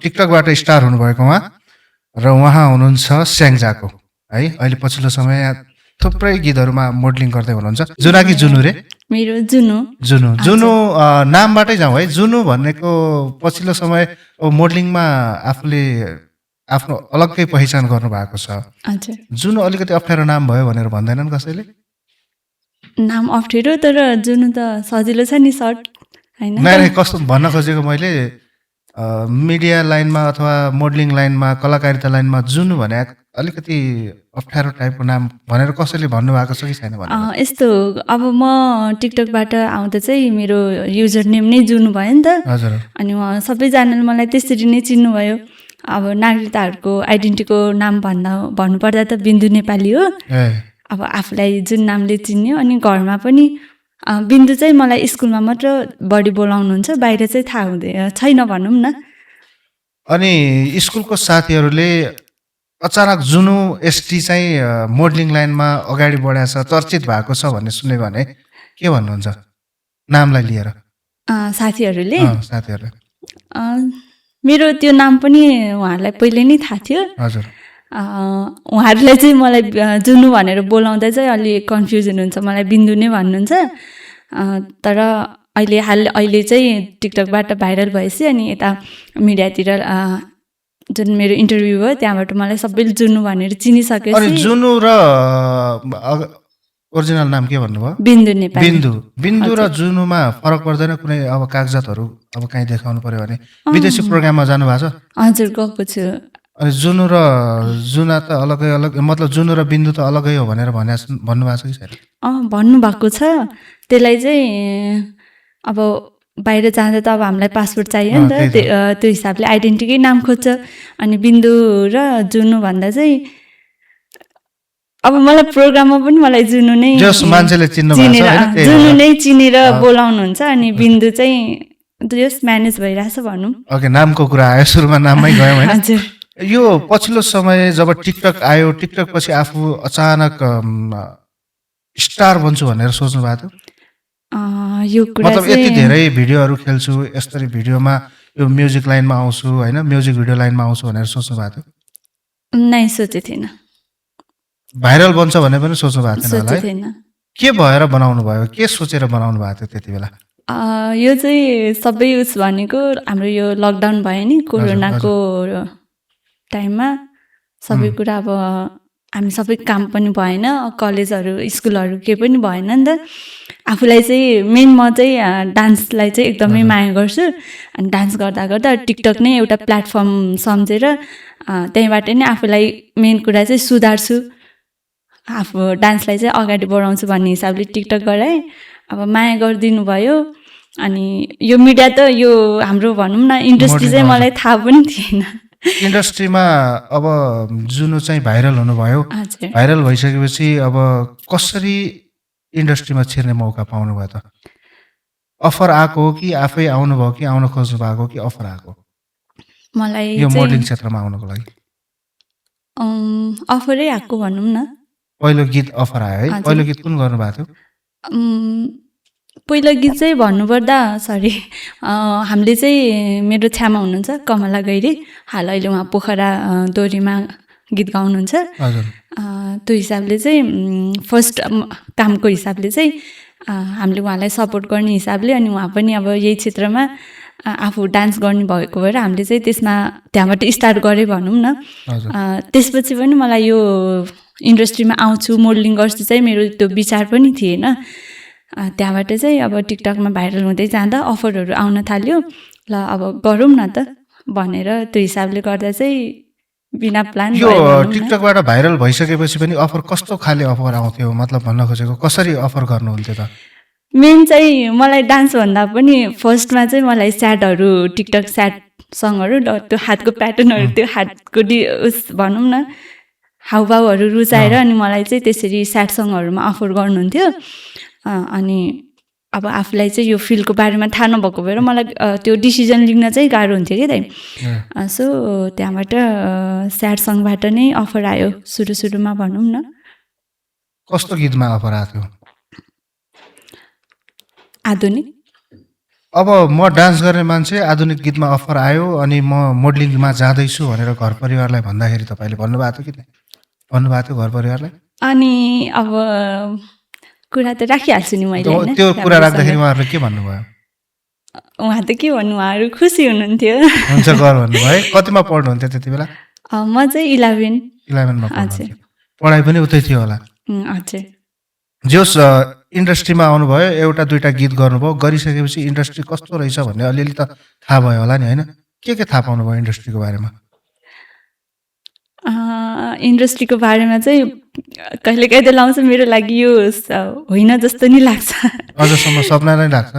टिकटकबाट star हुनुभएको उहाँ र उहाँ हुनुहुन्छ स्याङ्जाको है। अहिले पछिल्लो समय थुप्रै गीतहरूमा मोडलिङ गर्दै हुनुहुन्छ। जुना कि जुनु रे? मेरो जुनु। जुनु जुनु नामबाटै जाउँ है। जुनु भनेको पछिल्लो समय मोडलिङमा आफूले आफ्नो अलग्गै पहिचान गर्नु भएको छ। हजुर। जुनु अलिकति अप्ठ्यारो नाम भयो भनेर भन्दैनन् कसैले? नाम अप्ठ्यारो तर जुनु त सजिलो छ नि सर्ट हैन। नै कस्तो भन्न खोजेको मैले मिडिया लाइनमा अथवा मोडलिङ लाइनमा कलाकारिता लाइनमा जुनु भने अलिकति अप्ठ्यारो टाइपको नाम भनेर कसैले भन्नुभएको छ कि छैन भने? यस्तो अब म टिकटकबाट आउँदा चाहिँ मेरो युजर नेम नै जुनु भयो नि त। हजुर। अनि उहाँ सबैजनाले मलाई त्यसरी नै चिन्नुभयो। अब नागरिकताहरूको आइडेन्टिटीको नाम भन्नुपर्दा त बिन्दु नेपाली हो। अब आफूलाई जुन नामले चिन्यो अनि घरमा पनि बिन्दु चाहिँ मलाई स्कुलमा मात्र बढी बोलाउनुहुन्छ, बाहिर चाहिँ थाहा हुँदैन छैन भनौँ न। अनि स्कुलको साथीहरूले अचानक जुनु एसटी चाहिँ मोडलिङ लाइनमा अगाडि बढाएको छ, चर्चित भएको छ भन्ने सुन्यो भने के भन्नुहुन्छ नामलाई लिएर? साथीहरूले साथीहरूले मेरो त्यो नाम पनि उहाँहरूलाई पहिले नै थाहा थियो। हजुर। उहाँहरूले चाहिँ मलाई जुनु भनेर बोलाउँदा चाहिँ अलि कन्फ्युजन हुन्छ, मलाई बिन्दु नै भन्नुहुन्छ। तर अहिले चाहिँ टिकटकबाट भाइरल भएपछि अनि यता मिडियातिर जुन मेरो इन्टरभ्यू भयो त्यहाँबाट मलाई सबैले जुनु भनेर चिनिसकेपछि। अनि जुनु र ओरिजिनल नाम के भन्नुभयो? बिन्दु नेपाली। बिन्दु र जुनुमा फरक पर्दैन कुनै? अब कागजातहरू अब कहीँ देखाउनु पर्यो भने विदेशी प्रोग्राममा जानु भएको छ? हजुर गएको छु। अनि जुनु र जुना त अलग मतलब जुनु र बिन्दु त अलगै हो भनेर भन्नुभएको छ कि छैन? भन्नुभएको छ। त्यसलाई चाहिँ अब बाहिर जाँदा त अब हामीलाई पासपोर्ट चाहियो नि त, त्यो हिसाबले आइडेन्टिटीकै नाम खोज्छ। अनि बिन्दु र जुनु भन्दा चाहिँ अब मलाई प्रोग्राममा पनि मलाई जुनु नै मान्छेले जुनु नै चिनेर बोलाउनुहुन्छ। अनि बिन्दु चाहिँ जस म्यानेज भइरहेछ भनौँ। ओके, नामको कुरा आयो, सुरुमा नाममै गयौँ होइन? हजुर। यो पछिल्लो समय जब टिकटक आयो, टिकटक पछि आफू अचानक स्टार बन्छु भनेर सोच्नु भएको थियो? यो कुरा मतलब यति धेरै भिडियोहरू खेल्छु, यस्तरी भिडियोमा यो म्युजिक लाइनमा आउँछु होइन, म्युजिक भिडियो लाइनमा आउँछु भनेर सोच्नु भएको थियो? नै सोचेको थिएन। भाइरल बन्छ भने पनि सोच्नु भएको थिएन होला थिएन। के भएर बनाउनु भयो? के सोचेर बनाउनु भएको थियो त्यति बेला? यो चाहिँ सबै उस भनेको हाम्रो यो लकडाउन भयो नि, कोरोनाको टाइममा सबै कुरा अब हामी सबै काम पनि भएन, कलेजहरू स्कुलहरू केही पनि भएन नि त। आफूलाई चाहिँ मेन म चाहिँ डान्सलाई चाहिँ एकदमै माया गर्छु। अनि डान्स गर्दा गर्दा टिकटक नै एउटा प्लेटफर्म सम्झेर त्यहीँबाट नै आफूलाई मेन कुरा चाहिँ सुधार्छु, आफू डान्सलाई चाहिँ अगाडि बढाउँछु भन्ने हिसाबले टिकटक गराएँ। अब माया गरिदिनु भयो। अनि यो मिडिया त यो हाम्रो भनौँ न इन्डस्ट्री चाहिँ मलाई थाहा पनि थिएन। इन्डस्ट्रीमा अब जुनु चाहिँ भाइरल हुनुभयो। भाइरल भइसकेपछि अब कसरी इन्डस्ट्रीमा छिर्ने मौका पाउनु भयो त? अफर आएको हो कि आफै आउनुभयो कि आउन खोज्नु भएको कि अफर आएको? मलाई यो मोडलिङ क्षेत्रमा आउनको लागि अफरै आएको भनौँ न। पहिलो गीत अफर आयो है? पहिलो गीत कुन गर्नुभएको थियो? पहिलो गीत चाहिँ भन्नुपर्दा हामीले चाहिँ मेरो छ्यामा हुनुहुन्छ कमला गैरी, हाल अहिले उहाँ पोखरा दोहोरीमा गीत गाउनुहुन्छ। त्यो हिसाबले चाहिँ फर्स्ट कामको हिसाबले चाहिँ हामीले उहाँलाई सपोर्ट गर्ने हिसाबले, अनि उहाँ पनि अब यही क्षेत्रमा आफू डान्स गर्ने भएको भएर हामीले चाहिँ त्यहाँबाट स्टार्ट गरेँ भनौँ न। त्यसपछि पनि मलाई यो इन्डस्ट्रीमा आउँछु मोडलिङ गर्छु चाहिँ मेरो त्यो विचार पनि थिएन। त्यहाँबाट चाहिँ अब टिकटकमा भाइरल हुँदै जाँदा अफरहरू आउन थाल्यो। ल अब गरौँ न त भनेर त्यो हिसाबले गर्दा चाहिँ बिना प्लान यो टिकटकबाट भाइरल भइसकेपछि पनि अफर कस्तो खाले अफर आउँथ्यो? मतलब भन्न खोजेको कसरी अफर गर्नुहुन्थ्यो त? मेन चाहिँ मलाई डान्स भन्दा पनि फर्स्टमा चाहिँ मलाई स्याडहरू, टिकटक स्याड सङहरू, त्यो हातको प्याटर्नहरू, त्यो हातको उस भनौँ न हाउभाउहरू रुचाएर अनि मलाई चाहिँ त्यसरी स्याड सङहरूमा अफर गर्नुहुन्थ्यो। अनि अब आफूलाई चाहिँ यो फिल्डको बारेमा थाहा नभएको भएर मलाई त्यो डिसिजन लिन चाहिँ गाह्रो हुन्थ्यो कि दाइ। सो त्यहाँबाट स्याड सङबाट नै अफर आयो सुरुमा भनौँ न। कस्तो गीतमा अफर आएको थियो? आधुनिक। अब म डान्स गर्ने मान्छे आधुनिक गीतमा अफर आयो अनि म मोडलिङमा जाँदैछु भनेर घर परिवारलाई भन्दाखेरि तपाईँले भन्नुभएको थियो कि भन्नुभएको थियो घर परिवारलाई? अनि अब कुरा त राखिहाल्छु नि मैले होइन। त्यो कुरा राख्दाखेरि उहाँहरूले के भन्नुभयो? उहाँ त के भन्नु, उहाँहरू खुसी हुनुहुन्थ्यो। हुन्छ गर भन्नुभयो है। कतिमा पढ्नुहुन्थ्यो त्यति बेला? म चाहिँ 11मा पढ्नुहुन्थ्यो। पढाइ पनि उतै थियो होला? हजुर। जोस् इन्डस्ट्रीमा आउनुभयो, एउटा दुईटा गीत गर्नुभयो, गरिसकेपछि इन्डस्ट्री कस्तो रहेछ भन्ने अलिअलि त थाहा भयो होला नि होइन? के थाहा पाउनुभयो इन्डस्ट्रीको बारेमा? इन्डस्ट्रीको बारेमा चाहिँ कहिलेकाहीँ त लाउँछ मेरो लागि यो होइन जस्तो नि लाग्छ। अझसम्म सपना नै लाग्छ?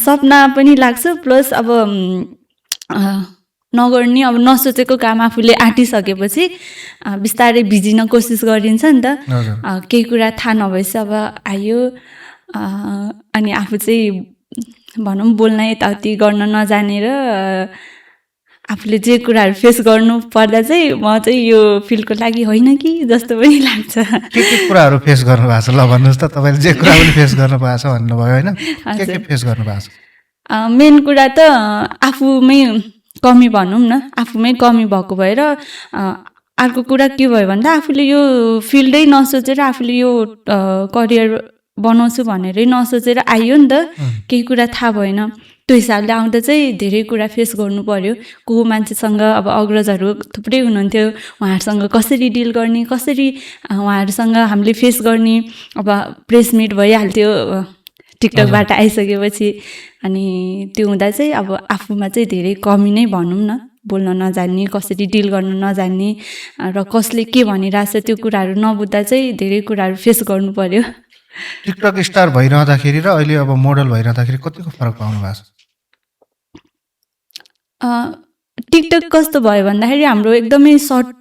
सपना पनि लाग्छ, प्लस अब नगर्ने अब नसोचेको काम आफूले आँटिसकेपछि बिस्तारै भिजिन कोसिस गरिन्छ नि त। केही कुरा थाहा नभएपछि अब आयो अनि आफू चाहिँ भनौँ बोल्न यताउति गर्न नजानेर आफूले जे कुराहरू फेस गर्नु पर्दा चाहिँ म चाहिँ यो फिल्डको लागि होइन कि जस्तो पनि लाग्छ। के कुराहरू फेस गर्नु भएको छ ल भन्नुहोस् त। तपाईँले जे कुरा पनि फेस गर्नु भएको छ भन्नुभयो होइन? के फेस गर्नु भएको छ? मेन कुरा त आफूमै कमी भनौँ न, आफूमै कमी भएको भएर अर्को कुरा के भयो भन्दा आफूले यो फिल्डै नसोचेर आफूले यो करियर बनाउँछु भनेरै नसोचेर आयो नि त। केही कुरा थाहा भएन, त्यो हिसाबले आउँदा चाहिँ धेरै कुरा फेस गर्नु पर्यो। को मान्छेसँग अब अग्रजहरू थुप्रै हुनुहुन्थ्यो, उहाँहरूसँग कसरी डिल गर्ने, कसरी उहाँहरूसँग हामीले फेस गर्ने। अब प्रेस मिट भइहाल्थ्यो टिकटकबाट आइसकेपछि, अनि त्यो हुँदा चाहिँ अब आफूमा चाहिँ धेरै कमी नै भनौँ न, बोल्न नजान्ने, कसरी डिल गर्न नजान्ने र कसले के भनिरहेछ त्यो कुराहरू नबुझ्दा चाहिँ धेरै कुराहरू फेस गर्नु पर्यो। टिकटक स्टार भइरहँदाखेरि र अहिले अब मोडल भइरहँदाखेरि कतिको फरक पाउनु भएको छ? टिकटक कस्तो भयो भन्दाखेरि हाम्रो एकदमै सर्ट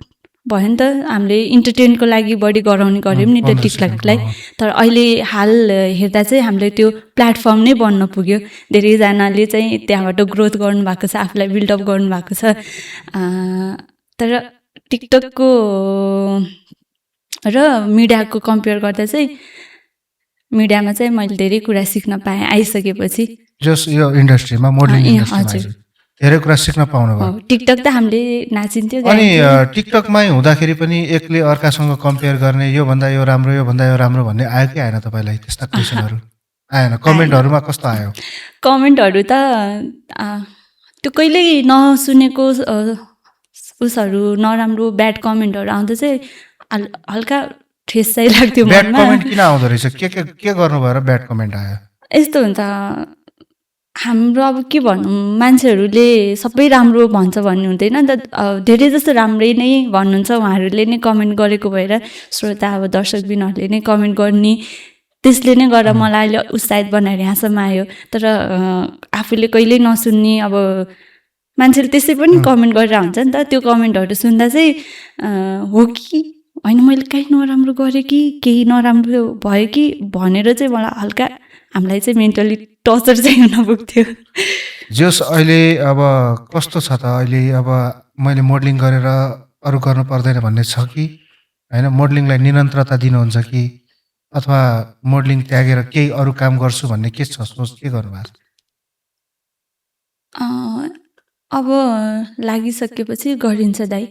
भयो नि त। हामीले इन्टरटेनको लागि बढी गराउने गऱ्यौँ नि त टिकटकलाई। तर अहिले हाल हेर्दा चाहिँ हामीले त्यो प्लेटफर्म नै बन्न पुग्यो। धेरैजनाले चाहिँ त्यहाँबाट ग्रोथ गर्नुभएको छ, आफूलाई बिल्डअप गर्नुभएको छ। तर टिकटकको र मिडियाको कम्पेयर गर्दा चाहिँ मिडियामा चाहिँ मैले धेरै कुरा सिक्न पाएँ आइसकेपछि। जस यो इन्डस्ट्रीमा मोडलिङ इन्डस्ट्रीमा धेरै कुरा सिक्न पाउनु भयो। टिकटक त हामीले नाचिन्थ्यो। अनि टिकटकमै हुँदाखेरि पनि एकले अर्कासँग कम्पेयर गर्ने, यो भन्दा यो राम्रो भन्ने आयो कि आएन तपाईँलाई? त्यस्ता क्वेसनहरू आएन? कमेन्टहरूमा कस्तो आयो? कमेन्टहरू त त्यो कहिल्यै नसुनेको उसहरू, नराम्रो ब्याड कमेन्टहरू आउँदा चाहिँ हल्का ठेस चाहिँ लाग्थ्यो। ब्याड कमेन्ट किन आउँदो रहेछ? के गर्नु भएर ब्याड कमेन्ट आयो? यस्तो हुन्छ हाम्रो, अब के भनौँ, मान्छेहरूले सबै राम्रो भन्छ भन्ने हुँदैन नि त। धेरै जस्तो राम्रै नै भन्नुहुन्छ, उहाँहरूले नै कमेन्ट गरेको भएर श्रोता अब दर्शकबिनहरूले नै कमेन्ट गर्ने, त्यसले नै गरेर मलाई अहिले उत्साहित बनाएर यहाँसम्म आयो। तर आफूले कहिल्यै नसुन्ने अब मान्छेले त्यसै पनि कमेन्ट गरेर हुन्छ नि त। त्यो कमेन्टहरू सुन्दा चाहिँ हो कि होइन मैले कहीँ नराम्रो गरेँ कि केही नराम्रो भयो कि भनेर चाहिँ मलाई हल्का हामीलाई चाहिँ मेन्टली टर्चर चाहिँ हुन पुग्थ्यो। जस अहिले अब कस्तो छ त? अहिले अब मैले मोडलिङ गरेर अरू गर्नु पर्दैन भन्ने छ कि होइन? मोडलिङलाई निरन्तरता दिनुहुन्छ कि अथवा मोडलिङ त्यागेर केही अरू काम गर्छु भन्ने के छ सोच? के गर्नुभएको छ? अब लागिसकेपछि गरिन्छ दाइ।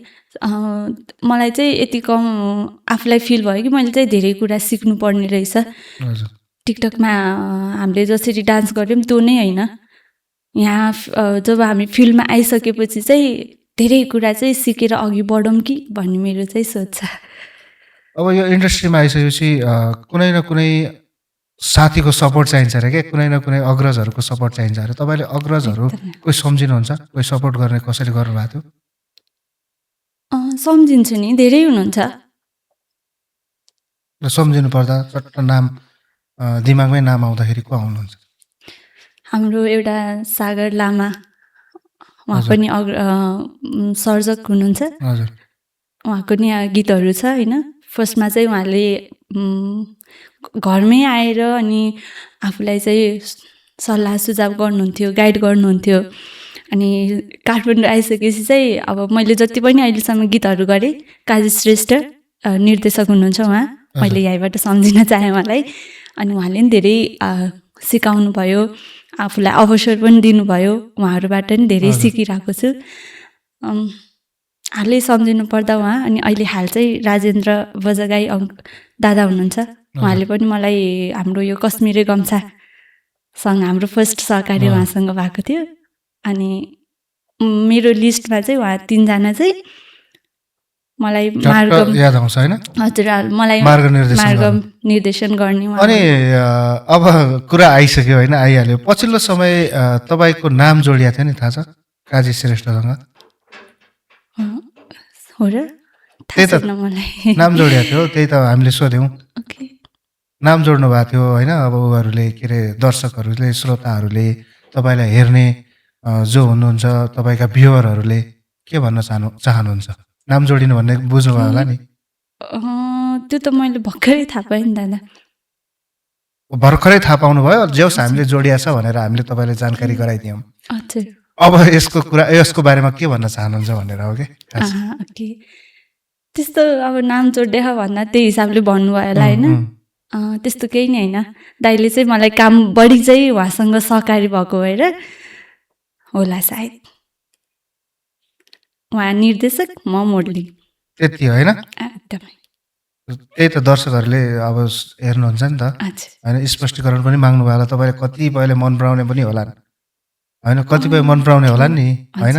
मलाई चाहिँ यति कम आफूलाई फिल भयो कि मैले चाहिँ धेरै कुरा सिक्नुपर्ने रहेछ। टिकटकमा हामीले जसरी डान्स गऱ्यौँ त्यो नै होइन, यहाँ जब हामी फिल्डमा आइसकेपछि चाहिँ धेरै कुरा चाहिँ सिकेर अघि बढौँ कि भन्ने मेरो चाहिँ सोच छ। अब यो इन्डस्ट्रीमा आइसकेपछि कुनै न कुनै साथीको सपोर्ट चाहिन्छ अरे क्या, कुनै न कुनै अग्रजहरूको सपोर्ट चाहिन्छ अरे। तपाईँले अग्रजहरू कोही सम्झिनुहुन्छ? कोही सपोर्ट गर्ने कसरी गर्नुभएको थियो? सम्झिन्छु नि, धेरै हुनुहुन्छ। सम्झिनु पर्दा चट्ट नाम दिमागमै नाम आउँदाखेरि को आउनुहुन्छ? हाम्रो एउटा सागर लामा, उहाँ पनि सर्जक हुनुहुन्छ। उहाँको नि गीतहरू छ होइन। फर्स्टमा चाहिँ उहाँले घरमै आएर अनि आफूलाई चाहिँ सल्लाह सुझाव गर्नुहुन्थ्यो, गाइड गर्नुहुन्थ्यो। अनि काठमाडौँ आइसकेपछि चाहिँ अब मैले जति पनि अहिलेसम्म गीतहरू गरेँ, काजी श्रेष्ठ निर्देशक हुनुहुन्छ उहाँ, मैले यहीँबाट सम्झिन चाहेँ मलाई। अनि उहाँले पनि धेरै सिकाउनु भयो, आफूलाई अवसर पनि दिनुभयो, उहाँहरूबाट नि धेरै सिकिरहेको छु। हालै सम्झिनु पर्दा उहाँ, अनि अहिले हाल चाहिँ राजेन्द्र बजगाई दादा हुनुहुन्छ, उहाँले पनि मलाई हाम्रो यो कश्मीरे गम्छासँग हाम्रो फर्स्ट सहकारी उहाँसँग भएको थियो। अनि मेरो लिस्टमा चाहिँ उहाँ 3 जना चाहिँ मलाई याद आउँछ हैन? हजुर, मलाई मार्ग निर्देशन गर्ने। अनि अब कुरा आइसक्यो हैन, आइहाल्यो। पछिल्लो समय तपाईको नाम जोडिएको थियो नि, थाहा छ? काजी श्रेष्ठसँग हो र? त्यही त नाम जोडिएको थियो, त्यही त हामीले सोध्यौँ। नाम जोड्नु भएको थियो हैन? अब उहाँहरूले के अरे दर्शकहरूले, श्रोताहरूले, तपाईँलाई हेर्ने जो हुनुहुन्छ, तपाईँका भ्युअरहरूले के भन्न चाहनुहुन्छ? नाम जोडिनु भन्ने बुझ्नुभयो होला नि? त्यो त मैले भर्खरै थाहा पाएँ नि दादा। भर्खरै थाहा पाउनुभयो? जेहोस् हामीले जोडिया छ भनेर हामीले तपाईँलाई जानकारी गराइदियौँ। हजुर। अब यसको बारेमा के भन्न चाहनुहुन्छ भनेर हो कि? त्यस्तो अब नाम जोड्दै भन्दा त्यही हिसाबले भन्नुभयो होला होइन? त्यस्तो केही नै होइन। दाइले चाहिँ मलाई काम बढी चाहिँ उहाँसँग सहकारी भएको भएर होला सायद। उहाँ निर्देशक, म मोडलिङ, त्यति होइन? एकदमै। त्यही त दर्शकहरूले अब हेर्नुहुन्छ नि त होइन? स्पष्टीकरण पनि माग्नुभयो होला, तपाईँले कतिपयले मन पराउने पनि होला होइन? कतिपय मन पराउने होला नि होइन?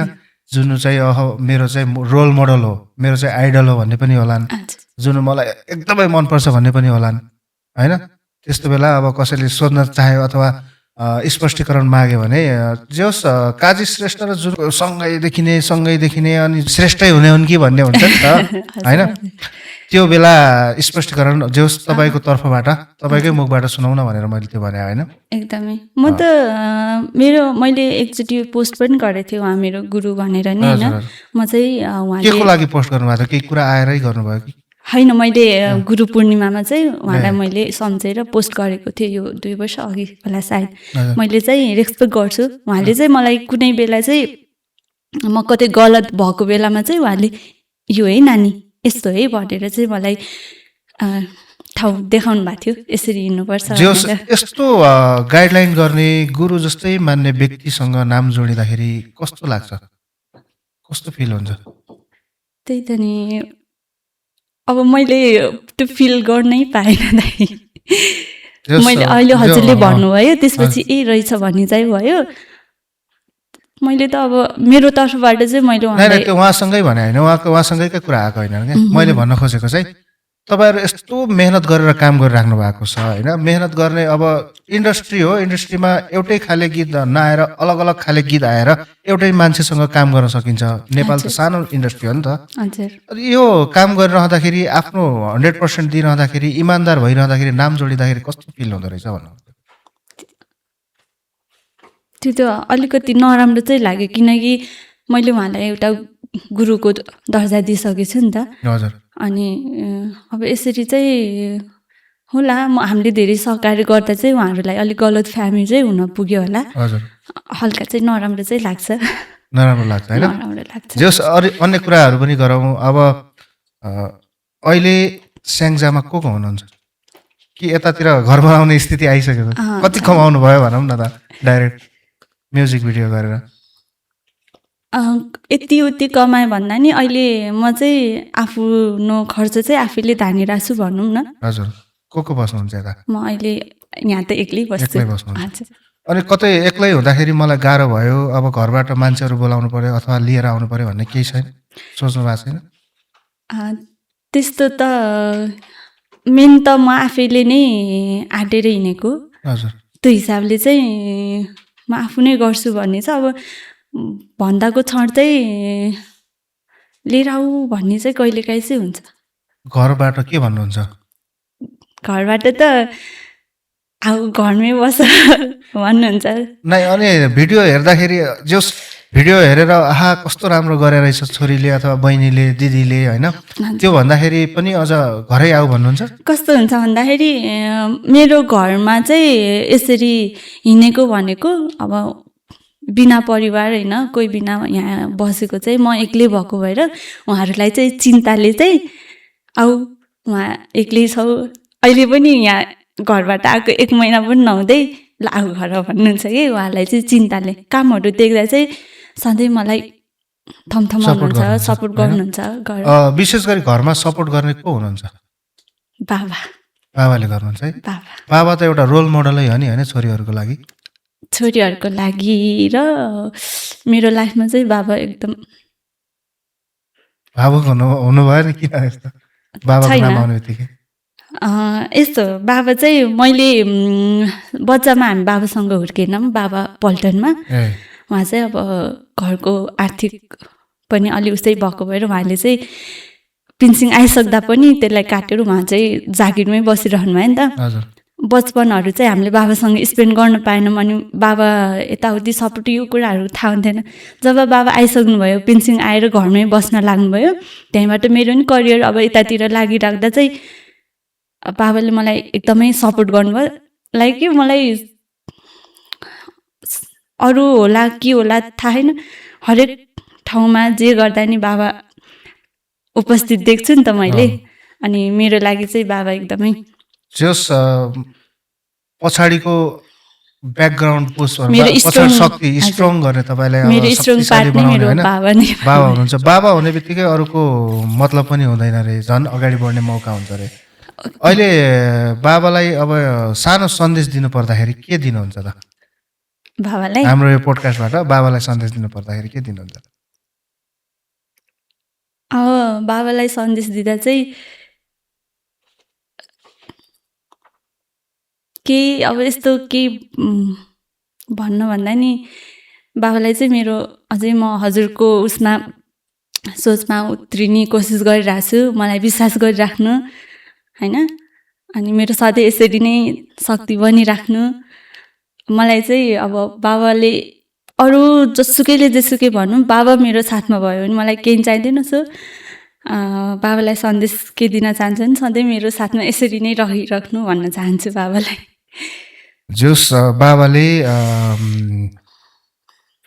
जुन चाहिँ मेरो चाहिँ रोल मोडल हो, मेरो चाहिँ आइडल हो भन्ने पनि होलान्, जुन मलाई एकदमै मनपर्छ भन्ने पनि होलान् होइन? त्यस्तो बेला अब कसैले सोध्न चाह्यो अथवा स्पष्टीकरण माग्यो भने जे होस्, काजी श्रेष्ठ र जुन सँगै देखिने अनि श्रेष्ठै हुने हुन् कि भन्ने हुन्छ नि त होइन? त्यो बेला स्पष्टीकरण जे होस् तपाईँको तर्फबाट, तपाईँकै मुखबाट सुनाउन भनेर मैले त्यो भने होइन? एकदमै। म त मैले एकचोटि पोस्ट पनि गरेको थिएँ उहाँ मेरो गुरु भनेर नि होइन? म चाहिँ उहाँले के को लागि पोस्ट गर्नुभएको थियो? केही कुरा आएरै गर्नुभयो कि होइन? मैले गुरु पूर्णिमामा चाहिँ उहाँलाई मैले सम्झेर पोस्ट गरेको थिएँ, यो 2 वर्ष अघि होला सायद। मैले चाहिँ रेस्पेक्ट गर्छु। उहाँले चाहिँ मलाई कुनै बेला चाहिँ म कतै गलत भएको बेलामा चाहिँ उहाँले यो है नानी यस्तो है भनेर चाहिँ मलाई ठाउँ देखाउनु भएको थियो, यसरी हिँड्नुपर्छ। यस्तो गाइडलाइन गर्ने गुरु जस्तै मान्ने व्यक्तिसँग नाम जोडिँदाखेरि कस्तो लाग्छ? कस्तो फिल हुन्छ? त्यही त नि, अब मैले त्यो फिल गर्नै पाएन दाइ। मैले अहिले हजुरले भन्नुभयो त्यसपछि रहेछ भन्ने चाहिँ भयो। मैले त अब मेरो तर्फबाट चाहिँ मैले त्यो उहाँसँगै भने होइन, उहाँसँगैकै कुरा आएको होइन क्या। मैले भन्न खोजेको चाहिँ तपाईँहरू यस्तो मेहनत गरेर काम गरिराख्नु भएको छ होइन? मेहनत गर्ने, अब इन्डस्ट्री हो, इन्डस्ट्रीमा एउटै खाले गीत नआएर अलग अलग खाले गीत आएर एउटै मान्छेसँग काम गर्न सकिन्छ। नेपाल त सानो इन्डस्ट्री हो नि त। यो काम गरिरहँदाखेरि, आफ्नो 100% दिइरहँदाखेरि, इमान्दार भइरहँदाखेरि नाम जोडिँदाखेरि कस्तो फिल हुँदो रहेछ भन्नु? त्यो त अलिकति नराम्रो चाहिँ लाग्यो, किनकि मैले उहाँलाई एउटा गुरुको दर्जा दिइसकेको छु नि त। हजुर। अनि अब यसरी चाहिँ होला, हामीले धेरै सहकारी गर्दा चाहिँ उहाँहरूलाई अलिक गलत फ्यामिली चाहिँ हुन पुग्यो होला। हजुर। हल्का चाहिँ नराम्रो चाहिँ लाग्छ। नराम्रो लाग्छ होइन? नराम्रो लाग्छ। जस अन्य कुराहरू पनि गरौँ। अब अहिले स्याङ्जामा को हुनुहुन्छ कि यतातिर घर बनाउने स्थिति आइसकेको? कति कमाउनु भयो भनौँ न त डाइरेक्ट म्युजिक भिडियो गरेर? यति उति कमाएँ भन्दा नि अहिले म चाहिँ आफ्नो खर्च चाहिँ आफैले धानिरहेको छु भनौँ न। हजुर। को बस्नुहुन्छ यता? म अहिले यहाँ त एक्लै बस्छु। अनि कतै एक्लै हुँदाखेरि मलाई गाह्रो भयो, अब घरबाट मान्छेहरू बोलाउनु पर्यो अथवा लिएर आउनु पर्यो भन्ने केही छैन? सोच्नु भएको छैन? त्यस्तो त मेन त म आफैले नै आँटेर हिँडेको। हजुर। त्यो हिसाबले चाहिँ म आफू नै गर्छु भन्ने छ। अब भन्दाको क्षण चाहिँ लिएर आऊ भन्ने चाहिँ कहिलेकाहीँ चाहिँ हुन्छ। घरबाट के भन्नुहुन्छ? घरबाट त आऊ घरमै बस भन्नुहुन्छ। नै अनि भिडियो हेर्दाखेरि जस भिडियो हेरेर आहा कस्तो राम्रो गरे रहेछ छोरीले अथवा बहिनीले, दिदीले होइन, त्यो भन्दाखेरि पनि अझ घरै आऊ भन्नुहुन्छ? कस्तो हुन्छ भन्दाखेरि मेरो घरमा चाहिँ यसरी हिँडेको भनेको अब बिना परिवार होइन, कोही बिना यहाँ बसेको चाहिँ म एक्लै भएको भएर उहाँहरूलाई चाहिँ चिन्ताले चाहिँ आऊ उहाँ एक्लै छौ। अहिले पनि यहाँ घरबाट आएको 1 महिना पनि नहुँदै लाउ घर भन्नुहुन्छ कि उहाँलाई चाहिँ चिन्ताले कामहरू देख्दा चाहिँ सधैँ मलाई थमथमाउनुहुन्छ, सपोर्ट गर्नुहुन्छ। विशेष गरी घरमा सपोर्ट गर्ने को हुनुहुन्छ? बाबा। बाबाले गर्नुहुन्छ है? बाबा त एउटा रोल मोडलै हो नि होइन छोरीहरूको लागि? छोरीहरूको लागि र मेरो लाइफमा चाहिँ बाबा एकदम भावुक हुनुभयो नि किन यस्तो बाबाको नाम आउने बित्तिकै? यस्तो बाबा चाहिँ मैले बच्चामा हामी बाबासँग हुर्केनौँ, बाबा पल्टनमा। उहाँ चाहिँ अब घरको आर्थिक पनि अलि उस्तै भएको भएर उहाँले चाहिँ पेन्सन आइसक्दा पनि त्यसलाई काटेर उहाँ चाहिँ जागिरमै बसिरहनु भयो नि त। बचपनहरू चाहिँ हामीले बाबासँग स्पेन्ड गर्न पाएनौँ। अनि बाबा यताउति सपोर्ट यो कुराहरू थाहा हुन्थेन। जब बाबा आइसक्नुभयो, पेन्सन आएर घरमै बस्न लाग्नुभयो, त्यहीँबाट मेरो पनि करियर अब यतातिर लागिराख्दा चाहिँ बाबाले मलाई एकदमै सपोर्ट गर्नुभयो। लाइक कि मलाई अरू होला के होला थाहा छैन, हरेक ठाउँमा जे गर्दा नि बाबा उपस्थित देख्छु नि त मैले। अनि मेरो लागि चाहिँ बाबा एकदमै जस पछाडिको ब्याकग्राउन्ड मेरो शक्ति स्ट्रङ गर्ने तपाईँलाई बाबा हुनुहुन्छ। बाबा हुने बित्तिकै अरूको मतलब पनि हुँदैन रे, झन् अगाडि बढ्ने मौका हुन्छ रे। अहिले बाबालाई अब सानो सन्देश दिनु पर्दाखेरि के दिनुहुन्छ त? बाबालाई हाम्रो यो पोडकास्टबाट बाबालाई सन्देश दिनु पर्दाखेरि के दिनुहुन्छ? बाबालाई सन्देश दिँदा चाहिँ केही अब यस्तो केही भन्न भन्दा नि बाबालाई चाहिँ मेरो अझै म हजुरको उसमा सोचमा उत्रिने कोसिस गरिरहेको छु। मलाई विश्वास गरिराख्नु होइन, अनि मेरो सधैँ यसरी नै शक्ति बनिराख्नु। मलाई चाहिँ अब बाबाले अरू जसुकैले जेसुकै भनौँ, बाबा मेरो साथमा भयो भने मलाई केही चाहिँदैन। सो बाबालाई सन्देश के दिन चाहन्छु भने सधैँ मेरो साथमा यसरी नै रहिराख्नु भन्न चाहन्छु बाबालाई। जोस बाबाले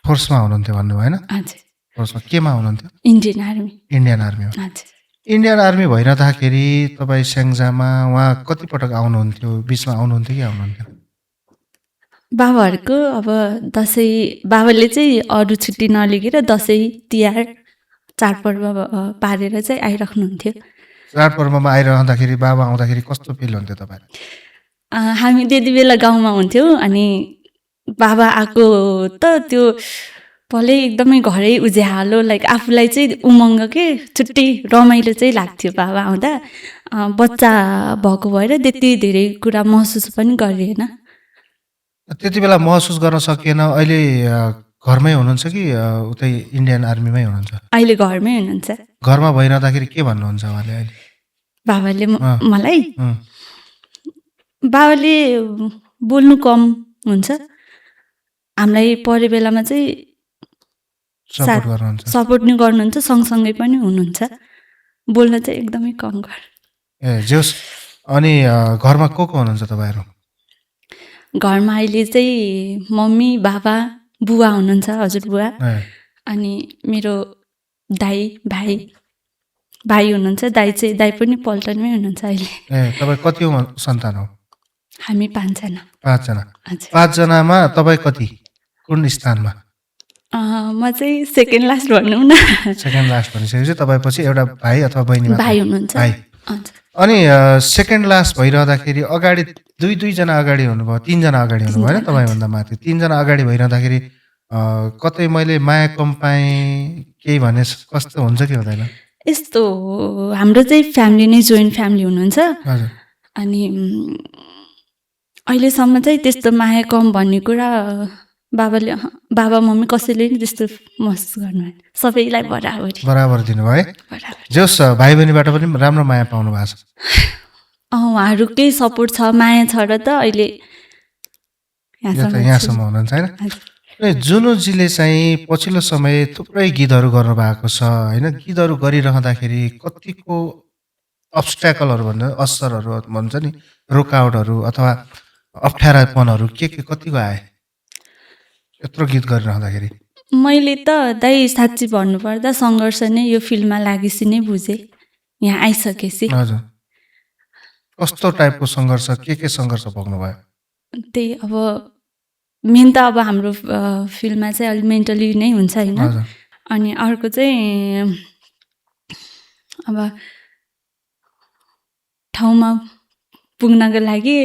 फोर्समा हुनुहुन्थ्यो भन्नु भएन? हजुर। फोर्समा केमा हुनुहुन्थ्यो? Indian army. इन्डियन आर्मी हो। हजुर। इन्डियन आर्मी भइरहँदाखेरि तपाईँ स्याङ्जामा उहाँ कतिपटक आउनुहुन्थ्यो? बिचमा आउनुहुन्थ्यो कि आउनुहुन्थ्यो? बाबाहरूको अब दसैँ बाबाले चाहिँ अरू छुट्टी नलिएर दसैँ तिहार चाडपर्व पारेर चाहिँ आइराख्नुहुन्थ्यो। चाडपर्वमा आइरहँदाखेरि बाबा आउँदाखेरि कस्तो फिल हुन्थ्यो तपाईँलाई? हामी त्यति बेला गाउँमा हुन्थ्यौँ। अनि बाबा आएको त त्यो पलै एकदमै घरै उज्यालो, लाइक आफूलाई चाहिँ उमङ्ग के छुट्टी रमाइलो चाहिँ लाग्थ्यो बाबा आउँदा। बच्चा भएको भएर त्यति धेरै कुरा महसुस पनि गरिएन। त्यति बेला महसुस गर्न सकिएन। अहिले घरमै हुनुहुन्छ कि उतै इन्डियन आर्मीमै हुनुहुन्छ? अहिले घरमै हुनुहुन्छ। घरमा भइरहँदाखेरि के भन्नुहुन्छ उहाँले अहिले? बाबाले मलाई बाबाले बोल्नु कम हुन्छ, हामीलाई परे बेलामा चाहिँ सपोर्ट नै गर्नुहुन्छ, सँगसँगै पनि हुनुहुन्छ। बोल्न चाहिँ एकदमै कम घर। जोस्। अनि घरमा को हुनुहुन्छ तपाईँहरू? घरमा अहिले चाहिँ मम्मी, बाबा, बुवा हुनुहुन्छ, हजुरबुवा। अनि मेरो दाइ भाइ हुनुहुन्छ। दाइ पनि पल्टनमै हुनुहुन्छ अहिले। तपाईँ कति सन्तान हो? हामी 5 जना। 5 जना। 5 जनामा तपाईँ कति कुन स्थानमा? म चाहिँ सेकेन्ड लास्ट भनौँ न। सेकेन्ड लास्ट भनिसकेपछि तपाईँ पछि एउटा भाइ अथवा बहिनी हुनुहुन्छ। अनि सेकेन्ड लास्ट भइरहँदाखेरि अगाडि दुईजना अगाडि हुनुभयो, 3 जना अगाडि हुनुभयो होइन तपाईँभन्दा माथि। 3 जना अगाडि भइरहँदाखेरि कतै मैले माया कम पाएँ केही भने कस्तो हुन्छ कि हुँदैन? यस्तो हाम्रो चाहिँ फ्यामिली नै जोइन्ट फ्यामिली हुनुहुन्छ। अनि अहिलेसम्म चाहिँ त्यस्तो माया कम भन्ने कुरा बाबा मम्मी कसैले नि त्यस्तो महसुस गर्नु भएन। सबैलाई बराबर दिनुभयो है। जोस् भाइ बहिनीबाट पनि राम्रो माया पाउनु भएको छ? उहाँहरूकै सपोर्ट छ, माया छ र त अहिले यहाँसम्म हुनुहुन्छ होइन। जुनुजीले चाहिँ पछिल्लो समय थुप्रै गीतहरू गर्नुभएको छ होइन। गीतहरू गरिरहँदाखेरि कतिको अब्स्ट्याकलहरू भन्दा असरहरू भन्छ नि, रोकावटहरू अथवा अप्ठ्यारापनहरू के कतिको आए यत्रो गीत गरिरहँदाखेरि? मैले त दाइ साँच्ची भन्नुपर्दा सङ्घर्ष नै यो फिल्डमा लागेपछि नै बुझेँ, यहाँ आइसकेपछि। हजुर। कस्तो टाइपको सङ्घर्ष, के सङ्घर्ष भोग्नु भयो? त्यही अब मेन त अब हाम्रो फिल्डमा चाहिँ अलिक मेन्टली नै हुन्छ होइन। अनि अर्को चाहिँ अब ठाउँमा पुग्नको लागि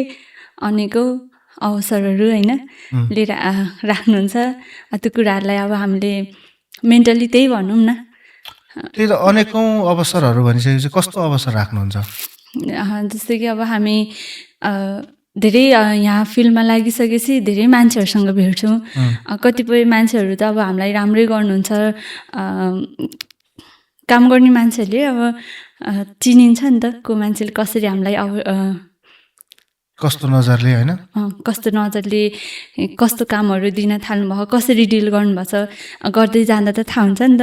अनेकौँ अवसरहरू होइन लिएर राख्नुहुन्छ। त्यो कुराहरूलाई अब हामीले मेन्टली त्यही भनौँ न। त्यही त अनेकौँ अवसरहरू भनिसकेपछि कस्तो अवसर राख्नुहुन्छ? जस्तै कि अब हामी धेरै यहाँ फिल्डमा लागिसकेपछि धेरै मान्छेहरूसँग भेट्छौँ। कतिपय मान्छेहरू त अब हामीलाई राम्रै गर्नुहुन्छ, काम गर्ने मान्छेहरूले अब चिनिन्छ नि त को मान्छेले कसरी हामीलाई अब कस्तो नजरले होइन, कस्तो नजरले कस्तो कामहरू दिन थाल्नुभयो, कसरी डिल गर्नुभएको छ, गर्दै जाँदा त थाहा हुन्छ नि त।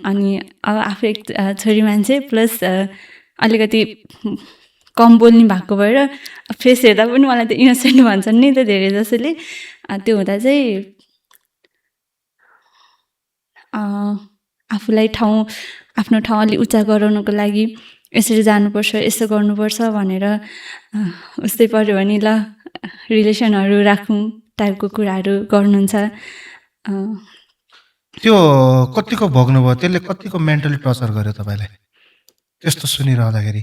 अनि अब आफू एक छोरी मान्छे प्लस अलिकति कम बोल्ने भएको भएर फेस हेर्दा पनि मलाई त इनोसेन्ट भन्छन् नि त धेरै जसोले। त्यो हुँदा चाहिँ आफूलाई आफ्नो ठाउँ अलि उच्चा गराउनको लागि यसरी जानुपर्छ, यसो गर्नुपर्छ भनेर उस्तै पऱ्यो भने ल रिलेसनहरू राखौँ टाइपको कुराहरू गर्नुहुन्छ। त्यो कतिको भोग्नुभयो? त्यसले कतिको मेन्टली टर्चर गर्यो तपाईँलाई त्यस्तो सुनिरहँदाखेरि?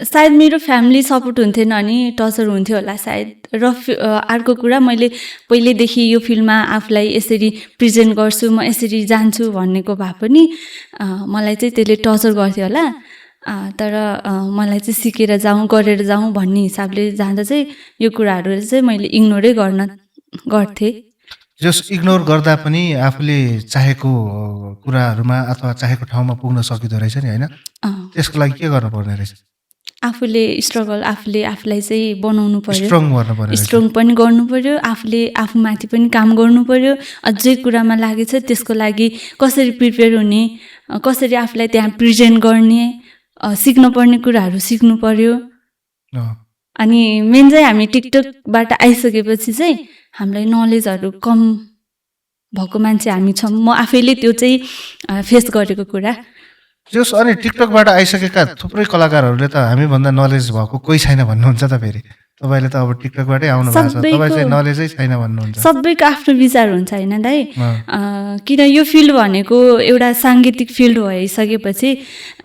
सायद मेरो फ्यामिली सपोर्ट हुन्थेन अनि टर्चर हुन्थ्यो होला सायद। र अर्को कुरा, मैले पहिल्यैदेखि यो फिल्ममा आफूलाई यसरी प्रेजेन्ट गर्छु, म यसरी जान्छु भनेको भए पनि मलाई चाहिँ त्यसले टर्चर गर्थ्यो होला। तर मलाई चाहिँ सिकेर जाउँ, गरेर जाउँ भन्ने हिसाबले जाँदा चाहिँ यो कुराहरू चाहिँ मैले इग्नोरै गर्थेँ। जस इग्नोर गर्दा पनि आफूले चाहेको कुराहरूमा अथवा चाहेको ठाउँमा पुग्न सकिँदो रहेछ नि होइन? त्यसको लागि के गर्नुपर्ने रहेछ? आफूले स्ट्रगल, आफूलाई चाहिँ बनाउनु पर्यो, स्ट्रङ गर्नुपर्यो, स्ट्रङ पनि गर्नु पर्यो, आफूले आफूमाथि पनि काम गर्नु पर्यो। अझै कुरामा लागेछ त्यसको लागि कसरी प्रिपेयर हुने, कसरी आफूलाई त्यहाँ प्रेजेन्ट गर्ने, सिक्नुपर्ने कुराहरू सिक्नु पर्यो। अनि मेन चाहिँ हामी टिकटकबाट आइसकेपछि चाहिँ हामीलाई नलेजहरू कम भएको मान्छे हामी छौँ। म आफैले त्यो चाहिँ फेस गरेको कुरा। जस अनि टिकटकबाट आइसकेका थुप्रै कलाकारहरूले त हामीभन्दा नलेज भएको कोही छैन भन्नुहुन्छ त। फेरि तपाईँले त अब टिकटकबाटै आउनु भएको छ, तपाईँ चाहिँ नलेजै छैन भन्नुहुन्छ। सबैको आफ्नो विचार हुन्छ होइन दाइ। किन यो फिल्ड भनेको एउटा साङ्गीतिक फिल्ड भइसकेपछि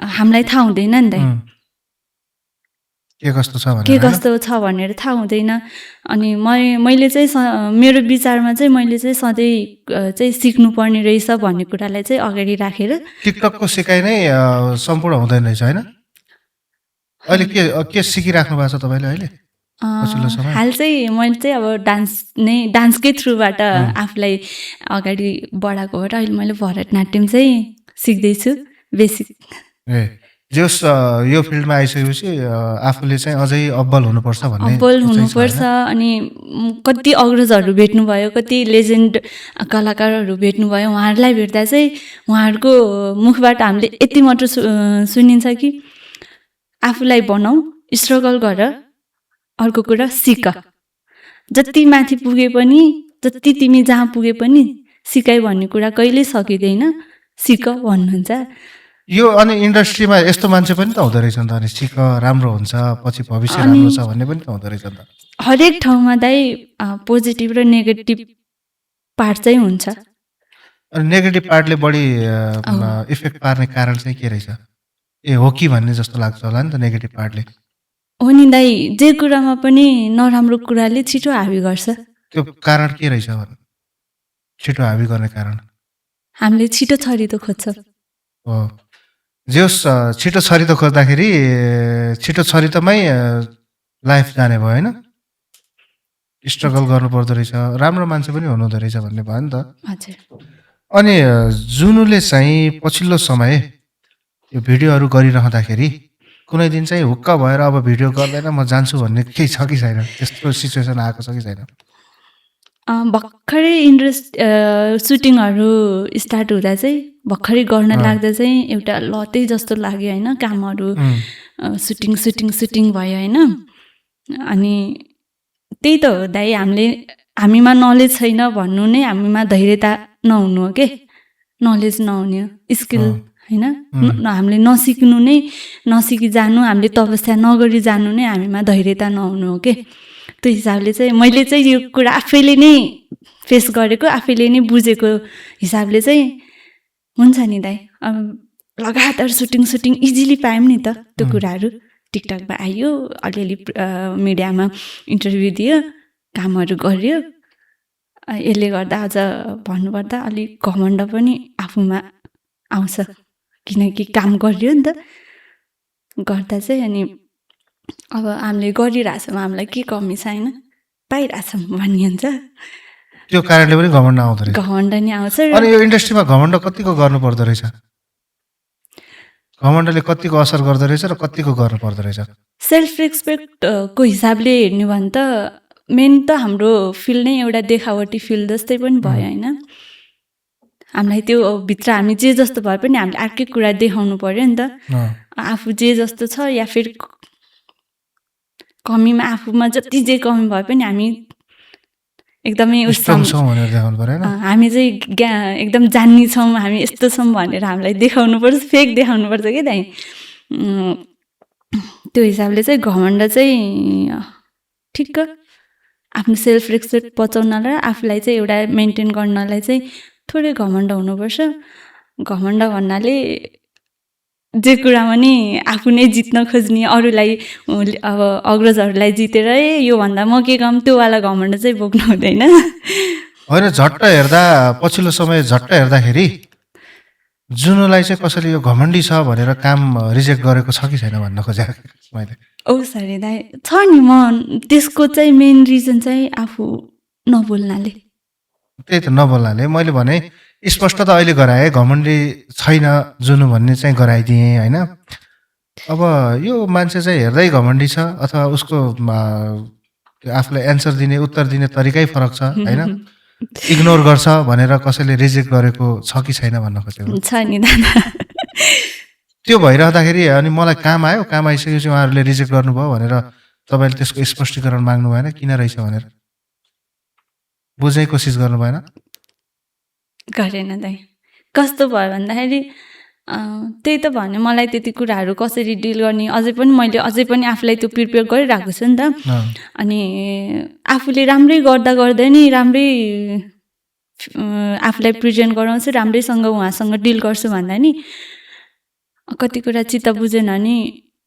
हामीलाई थाहा हुँदैन नि दाइ के कस्तो छ भनेर थाहा हुँदैन। अनि मैले चाहिँ मेरो विचारमा चाहिँ मैले चाहिँ सधैँ चाहिँ सिक्नुपर्ने रहेछ भन्ने कुरालाई चाहिँ अगाडि राखेर टिकटकको सिकाइ नै सम्पूर्ण हुँदैन रहेछ होइन? अहिले के सिकिराख्नु भएको छ तपाईँले अहिले? हाल चाहिँ मैले चाहिँ अब डान्सकै थ्रुबाट आफूलाई अगाडि बढाएको भएर अहिले मैले भरतनाट्यम चाहिँ सिक्दैछु बेसिक। जस यो फिल्डमा आइसकेपछि आफूले चाहिँ अझै अब्बल हुनुपर्छ भन्ने हुनुपर्छ। अनि कति अग्रजहरू भेट्नुभयो, कति लेजेन्ड कलाकारहरू भेट्नुभयो, उहाँहरूलाई भेट्दा चाहिँ उहाँहरूको मुखबाट हामीले यति मात्र सुनिन्छ कि आफूलाई बनाऊ, स्ट्रगल गर, अर्को कुरा सिक। जति माथि पुगे पनि, जति तिमी जहाँ पुगे पनि सिकाइ भन्ने कुरा कहिल्यै सकिँदैन, सिक भन्नुहुन्छ। यो अनि इन्डस्ट्रीमा यस्तो मान्छे पनि त हुँदो रहेछ नि त। अनि सिक राम्रो हुन्छ, पछि भविष्य राम्रो छ भन्ने पनि त हुँदो रहेछ नि त। हरेक ठाउँमा दाइ पोजिटिभ र नेगेटिभ पार्ट चाहिँ हुन्छ। अनि नेगेटिभ पार्टले बढी इफेक्ट पार्ने कारण चाहिँ के रहेछ? हो कि भन्ने जस्तो लाग्छ होला नि त नेगेटिभ पार्टले। हो नि दाइ, जे कुरामा पनि नराम्रो कुराले छिटो हावी गर्छ। त्यो कारण के रहेछ भन्नु? छिटो हावी गर्ने कारण हामीले छिटो छरितो खोज्छौँ। हो, जस छिटो छरितो खोज्दाखेरि छिटो छरितोमै लाइफ जाने भयो होइन? स्ट्रगल गर्नु पर्दो रहेछ, राम्रो मान्छे पनि हुनुहुँदो रहेछ भन्ने भयो नि त। हजुर। अनि जुनुले चाहिँ पछिल्लो समय यो भिडियोहरू गरिरहँदाखेरि कुनै दिन चाहिँ हुक्क भएर अब भिडियो गर्दैन म जान्छु भन्ने केही छ कि छैन? त्यस्तो सिचुएसन आएको छ कि छैन? भर्खरै सुटिङहरू स्टार्ट हुँदा चाहिँ भर्खरै गर्न लाग्दा चाहिँ एउटा लतै जस्तो लाग्यो होइन? कामहरू सुटिङ भयो होइन? अनि त्यही त हो दाइ, हामीमा नलेज छैन भन्नु नै हामीमा धैर्यता नहुनु हो के, नलेज नहुने, स्किल होइन, हामीले नसिक्नु नै नसिकी जानु, हामीले तपस्या नगरी जानु नै हामीमा धैर्यता नहुनु हो के। त्यो हिसाबले चाहिँ मैले चाहिँ यो कुरा आफैले नै फेस गरेको, आफैले नै बुझेको हिसाबले चाहिँ हुन्छ नि दाइ, अब लगातार सुटिङ इजिली पायौँ नि त त्यो कुराहरू। टिकटकमा आयो, अलिअलि मिडियामा इन्टरभ्यू दियो, कामहरू गर्यो। यसले गर्दा अझ भन्नुपर्दा अलिक घमण्ड पनि आफूमा आउँछ, किनकि काम गरियो नि त गर्दा चाहिँ। अनि अब हामीले गरिरहेछौँ, हामीलाई के कमी छैन, पाइरहेछौँ भन्ने हुन्छ। त्यो कारणले पनि घमण्ड आउँदो रहेछ। घमण्ड नि आउँछ। अनि यो इन्डस्ट्रीमा घमण्ड कतिको गर्नु पर्दो रहेछ? घमण्डले कतिको असर गर्दो रहेछ र कतिको गर्नु पर्दो रहेछ? सेल्फ रेस्पेक्टको हिसाबले हेर्ने भने त मेन त हाम्रो फिल्ड नै एउटा देखावटी फिल्ड जस्तै पनि भयो होइन। हामीलाई त्यो भित्र हामी जे जस्तो भए पनि हामीले अर्कै कुरा देखाउनु पर्यो नि त। आफू जे जस्तो छ या फेरि कमीमा आफूमा जति जे कमी भए पनि हामी एकदमै हामी चाहिँ एकदम जान्ने छौँ, हामी यस्तो छौँ भनेर हामीलाई देखाउनुपर्छ, फेक देखाउनुपर्छ कि दाइ। त्यो हिसाबले चाहिँ घमण्ड चाहिँ ठिक्क आफ्नो सेल्फ रेस्पेक्ट बचाउनलाई, आफूलाई चाहिँ एउटा मेन्टेन गर्नलाई चाहिँ थोरै घमण्ड हुनुपर्छ। घमण्ड भन्नाले जे कुरामा नि आफू नै जित्न खोज्ने, अरूलाई अब अग्रजहरूलाई जितेर योभन्दा म के काम, त्योवाला घमण्ड चाहिँ बोक्नु हुँदैन होइन। झट्ट हेर्दा पछिल्लो समय झट्ट हेर्दाखेरि जुनुलाई चाहिँ कसैले यो घमण्डी छ भनेर काम रिजेक्ट गरेको छ कि छैन भन्न खोजेको मैले। सरी दाइ, छ नि। म त्यसको चाहिँ मेन रिजन चाहिँ आफू नबोल्नाले। त्यही त नबोल्नाले मैले भने स्पष्ट त अहिले गराएँ, घमण्डी छैन जुनु भन्ने चाहिँ गराइदिएँ होइन। अब यो मान्छे चाहिँ हेर्दै घमण्डी छ अथवा उसको आफूलाई एन्सर दिने, उत्तर दिने तरिकै फरक छ होइन, इग्नोर गर्छ भनेर कसैले रिजेक्ट गरेको छ कि छैन भन्न खोजेको छ नि दादा। त्यो भइरहँदाखेरि अनि मलाई काम आयो, काम आइसकेपछि उहाँहरूले रिजेक्ट गर्नुभयो भनेर तपाईँले त्यसको स्पष्टीकरण माग्नु भएन, किन रहेछ भनेर बुझ्ने कोसिस गर्नु भएन? गरेन दाइ। कस्तो भयो भन्दाखेरि त्यही त भन्यो, मलाई त्यति कुराहरू कसरी डिल गर्ने अझै पनि आफूलाई त्यो प्रिपेयर गरिरहेको छु नि त। अनि आफूले राम्रै गर्दा नि राम्रै आफूलाई प्रेजेन्ट गराउँछु, राम्रैसँग उहाँसँग डिल गर्छु भन्दा नि कति कुरा चित्त बुझेन भने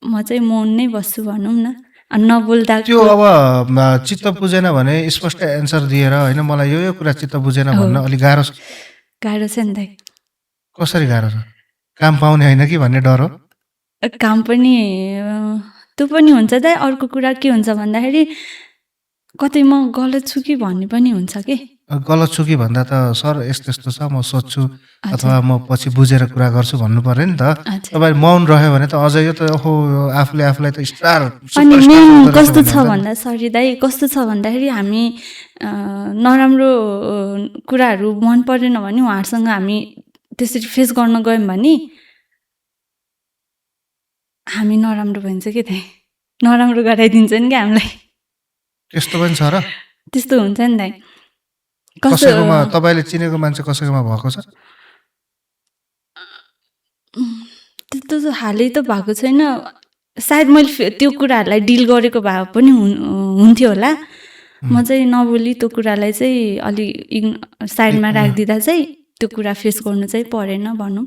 म चाहिँ मौन नै बस्छु भनौँ न, नबोल्दा। त्यो अब चित्त बुझेन भने स्पष्ट एन्सर दिएर होइन मलाई यो कुरा चित्त बुझेन भन्न अलिक गाह्रो छ। गाह्रो छ नि दाइ। कसरी गाह्रो छ? काम पाउने होइन कि भन्ने डर हो? काम पनि त्यो पनि हुन्छ दाइ। अर्को कुरा के हुन्छ भन्दाखेरि कतै म गलत छु कि भन्ने पनि हुन्छ कि। गलत छु कि भन्दा त सर यस्तो यस्तो छ, म सोध्छु अथवा म पछि बुझेर कुरा गर्छु भन्नु पर्यो नि त। तपाईँ मौन रह्यो भने त अझै यो त आफूलाई त स्टार। अनि मेन कस्तो छ भन्दा, सरी दाइ, कस्तो छ भन्दाखेरि हामी नराम्रो कुराहरू मन परेन भने उहाँहरूसँग हामी त्यसरी फेस गर्न गयौँ भने हामी नराम्रो भन्छ कि दाइ, नराम्रो गराइदिन्छ नि क्या हामीलाई। त्यस्तो पनि छ र? त्यस्तो हुन्छ नि दाइ। कसैकोमा तपाईँले चिनेको मान्छे कसैकोमा भएको छ? त्यस्तो हालै त भएको छैन। सायद मैले त्यो कुराहरूलाई डिल गरेको भए पनि हुन्थ्यो होला। म चाहिँ नबोली त्यो कुरालाई चाहिँ अलि साइडमा राखिदिँदा चाहिँ त्यो कुरा फेस गर्नु चाहिँ परेन भनौँ।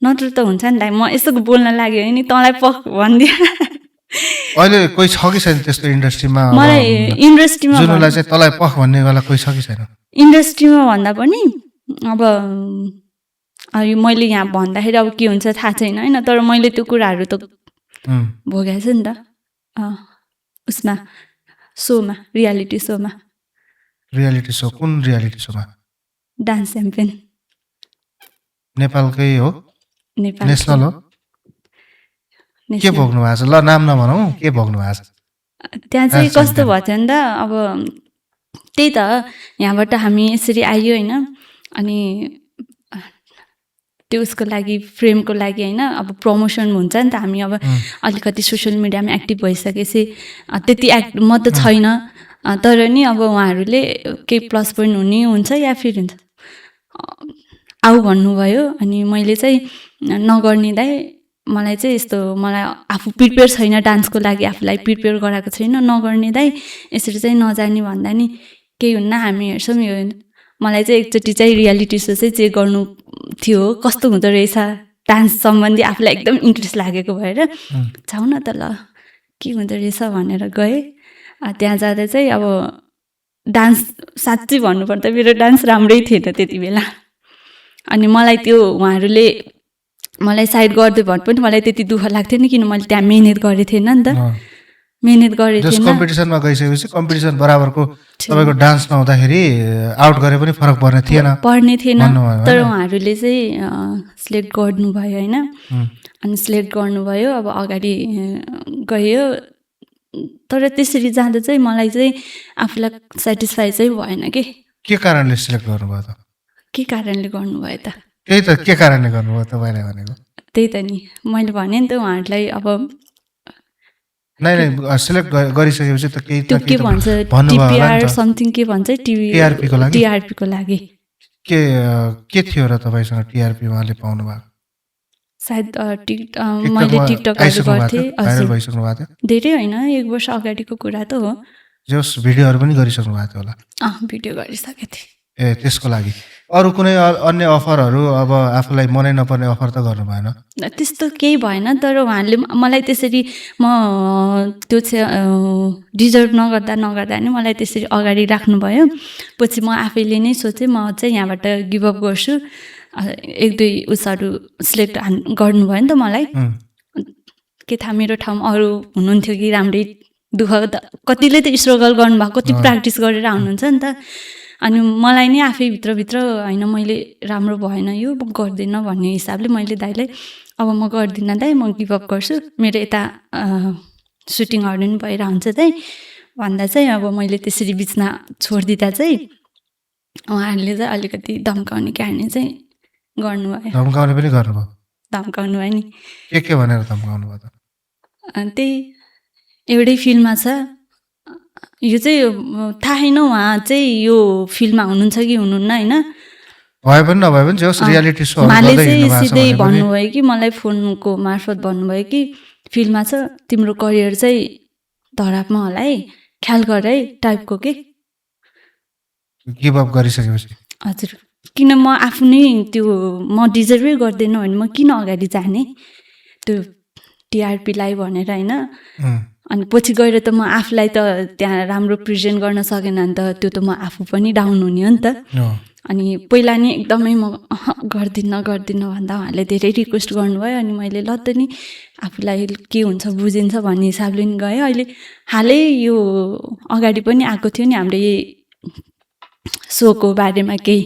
नत्र त हुन्छ नि दाइ, म यस्तो बोल्न लाग्यो नि तँलाई पख भनिदिए। अहिले कोही छ कि छैन त्यस्तो इन्डस्ट्रीमा? मलाई इन्डस्ट्रीमा जुनलाई चाहिँ तँलाई पख भन्ने वाला कोही छ कि छैन? इन्डस्ट्रीमा भन्दा पनि अब मैले यहाँ भन्दाखेरि अब के हुन्छ थाहा छैन होइन, तर मैले त्यो कुराहरू त भोगेको छु नि त। उसमा सोमा, रियालिटी सोमा। Reality so? कुन रियालिटी सोमा? Dance champion. नेपालकै हो? नेपाल नेसनल हो? के भोग्नु भएको छ? ल नाम नभनौँ, के भोग्नु भएको छ? त्यहाँ चाहिँ कस्तो भएको थियो नि त, अब त्यही त यहाँबाट हामी यसरी आयो होइन, अनि त्यो उसको लागि फ्रेमको लागि होइन, अब प्रमोसन हुन्छ नि त। हामी अब अलिकति सोसियल मिडियामा एक्टिभ भइसकेपछि त्यति म त छैन, तर नि अब उहाँहरूले केही प्लस पोइन्ट हुने हुन्छ या फिर हुन्छ आऊ भन्नुभयो। अनि मैले चाहिँ नगर्ने दाइ मलाई चाहिँ यस्तो मलाई आफू प्रिपेयर छैन डान्सको लागि आफूलाई प्रिपेयर गराएको छैन नगर्ने दाइ यसरी चाहिँ नजाने भन्दा नि केही हुन्न हामी हेर्छौँ यो मलाई चाहिँ एकचोटि चाहिँ रियालिटी सो चाहिँ चेक गर्नु थियो कस्तो हुँदो रहेछ डान्स सम्बन्धी आफूलाई एकदम इन्ट्रेस्ट लागेको भएर जाउँ न त ल के हुँदो रहेछ भनेर गएँ त्यहाँ जाँदा चाहिँ अब डान्स साँच्चै भन्नुपर्दा मेरो डान्स राम्रै थिएन त्यति बेला अनि मलाई त्यो उहाँहरूले मलाई साइड गर्दै भए पनि मलाई त्यति दुःख लाग्थेन किन मैले त्यहाँ मिहिनेत गरेको थिएन नि त मिहिनेत गरेको थिएन कम्पिटिसनमा गइसकेपछि कम्पिटिसन बराबरको तपाईँको डान्स नहुँदाखेरि आउट गरे पनि फरक पर्ने थिएन तर उहाँहरूले चाहिँ सिलेक्ट गर्नुभयो होइन अनि सिलेक्ट गर्नुभयो अब अगाडि गयो तर त्यसरी जाँदा चाहिँ मलाई चाहिँ आफूलाई सेटिस्फाई चाहिँ भएन के कारणले सिलेक्ट गर्नुभयो त के कारणले गर्नुभयो त त्यही त के कारणले गर्नुभयो तपाईँलाई भनेको त्यही त नि मैले भने नि त उहाँहरूलाई अब नै सिलेक्ट गरिसकेपछि त केही त्यो के भन्छ टिपिआर समथिङ के भन्छ टिआरपीको लागि के थियो र तपाईँसँग टिआरपी उहाँले पाउनु भएको सायद मैले टिकटकहरू गर्थेँ धेरै होइन 1 वर्ष अगाडिको कुरा त हो जस भिडियोहरू पनि गरिसक्नु भएको थियो होला भिडियो गरिसकेको थिएँ त्यसको लागि अरू कुनै अन्य अफरहरू अब आफूलाई मनै नपर्ने अफर त गर्नु भएन त्यस्तो केही भएन तर उहाँले मलाई त्यसरी म त्यो डिजर्भ नगर्दा नि मलाई त्यसरी अगाडि राख्नुभयो पछि म आफैले नै सोचेँ म चाहिँ यहाँबाट गिभअप गर्छु 1-2 उसहरू सिलेक्ट गर्नुभयो नि त मलाई के थाहा मेरो ठाउँमा अरू हुनुहुन्थ्यो कि राम्रै दुःख कतिले त स्ट्रगल गर्नुभएको कति प्र्याक्टिस गरेर आउनुहुन्छ नि त अनि मलाई नै आफै भित्रभित्र होइन मैले राम्रो भएन यो म गर्दिनँ भन्ने हिसाबले मैले दाइलाई अब म गर्दिनँ दाइ म गिभअप गर्छु मेरो यता सुटिङहरू पनि भइरहन्छ दाइ भन्दा चाहिँ अब मैले त्यसरी बिचमा छोडिदिँदा चाहिँ उहाँहरूले चाहिँ अलिकति धम्काउने कारणले चाहिँ गर्नुभयो धम्काउने पनि गर्नुभयो धम्काउनु भयो नि के भनेर धम्काउनु भयो त त्यही एउटै फिल्ममा छ यो चाहिँ थाहा छैन उहाँ चाहिँ यो फिल्ममा हुनुहुन्छ कि हुनुहुन्न होइन भए पनि नभए पनि जस रियालिटी सो उहाँले चाहिँ सिधै भन्नुभयो कि मलाई फोनको मार्फत भन्नुभयो कि फिल्ममा छ तिम्रो करियर चाहिँ धरापमा होला है ख्याल गर है टाइपको के गिभ अप गरिसकेपछि हजुर किन म आफू नै त्यो म डिजर्भै गर्दैन भने म किन अगाडि जाने त्यो टिआरपीलाई भनेर होइन अनि पछि गएर त म आफूलाई त त्यहाँ राम्रो प्रेजेन्ट गर्न सकेन नि त त्यो त म आफू पनि डाउन हुने हो नि त अनि पहिला नि एकदमै म गर्दिनँ भन्दा उहाँले धेरै रिक्वेस्ट गर्नुभयो अनि मैले ल त नि आफूलाई के हुन्छ बुझिन्छ भन्ने हिसाबले नि गएँ अहिले हालै यो अगाडि पनि आएको थियो नि हाम्रो यही सोको बारेमा केही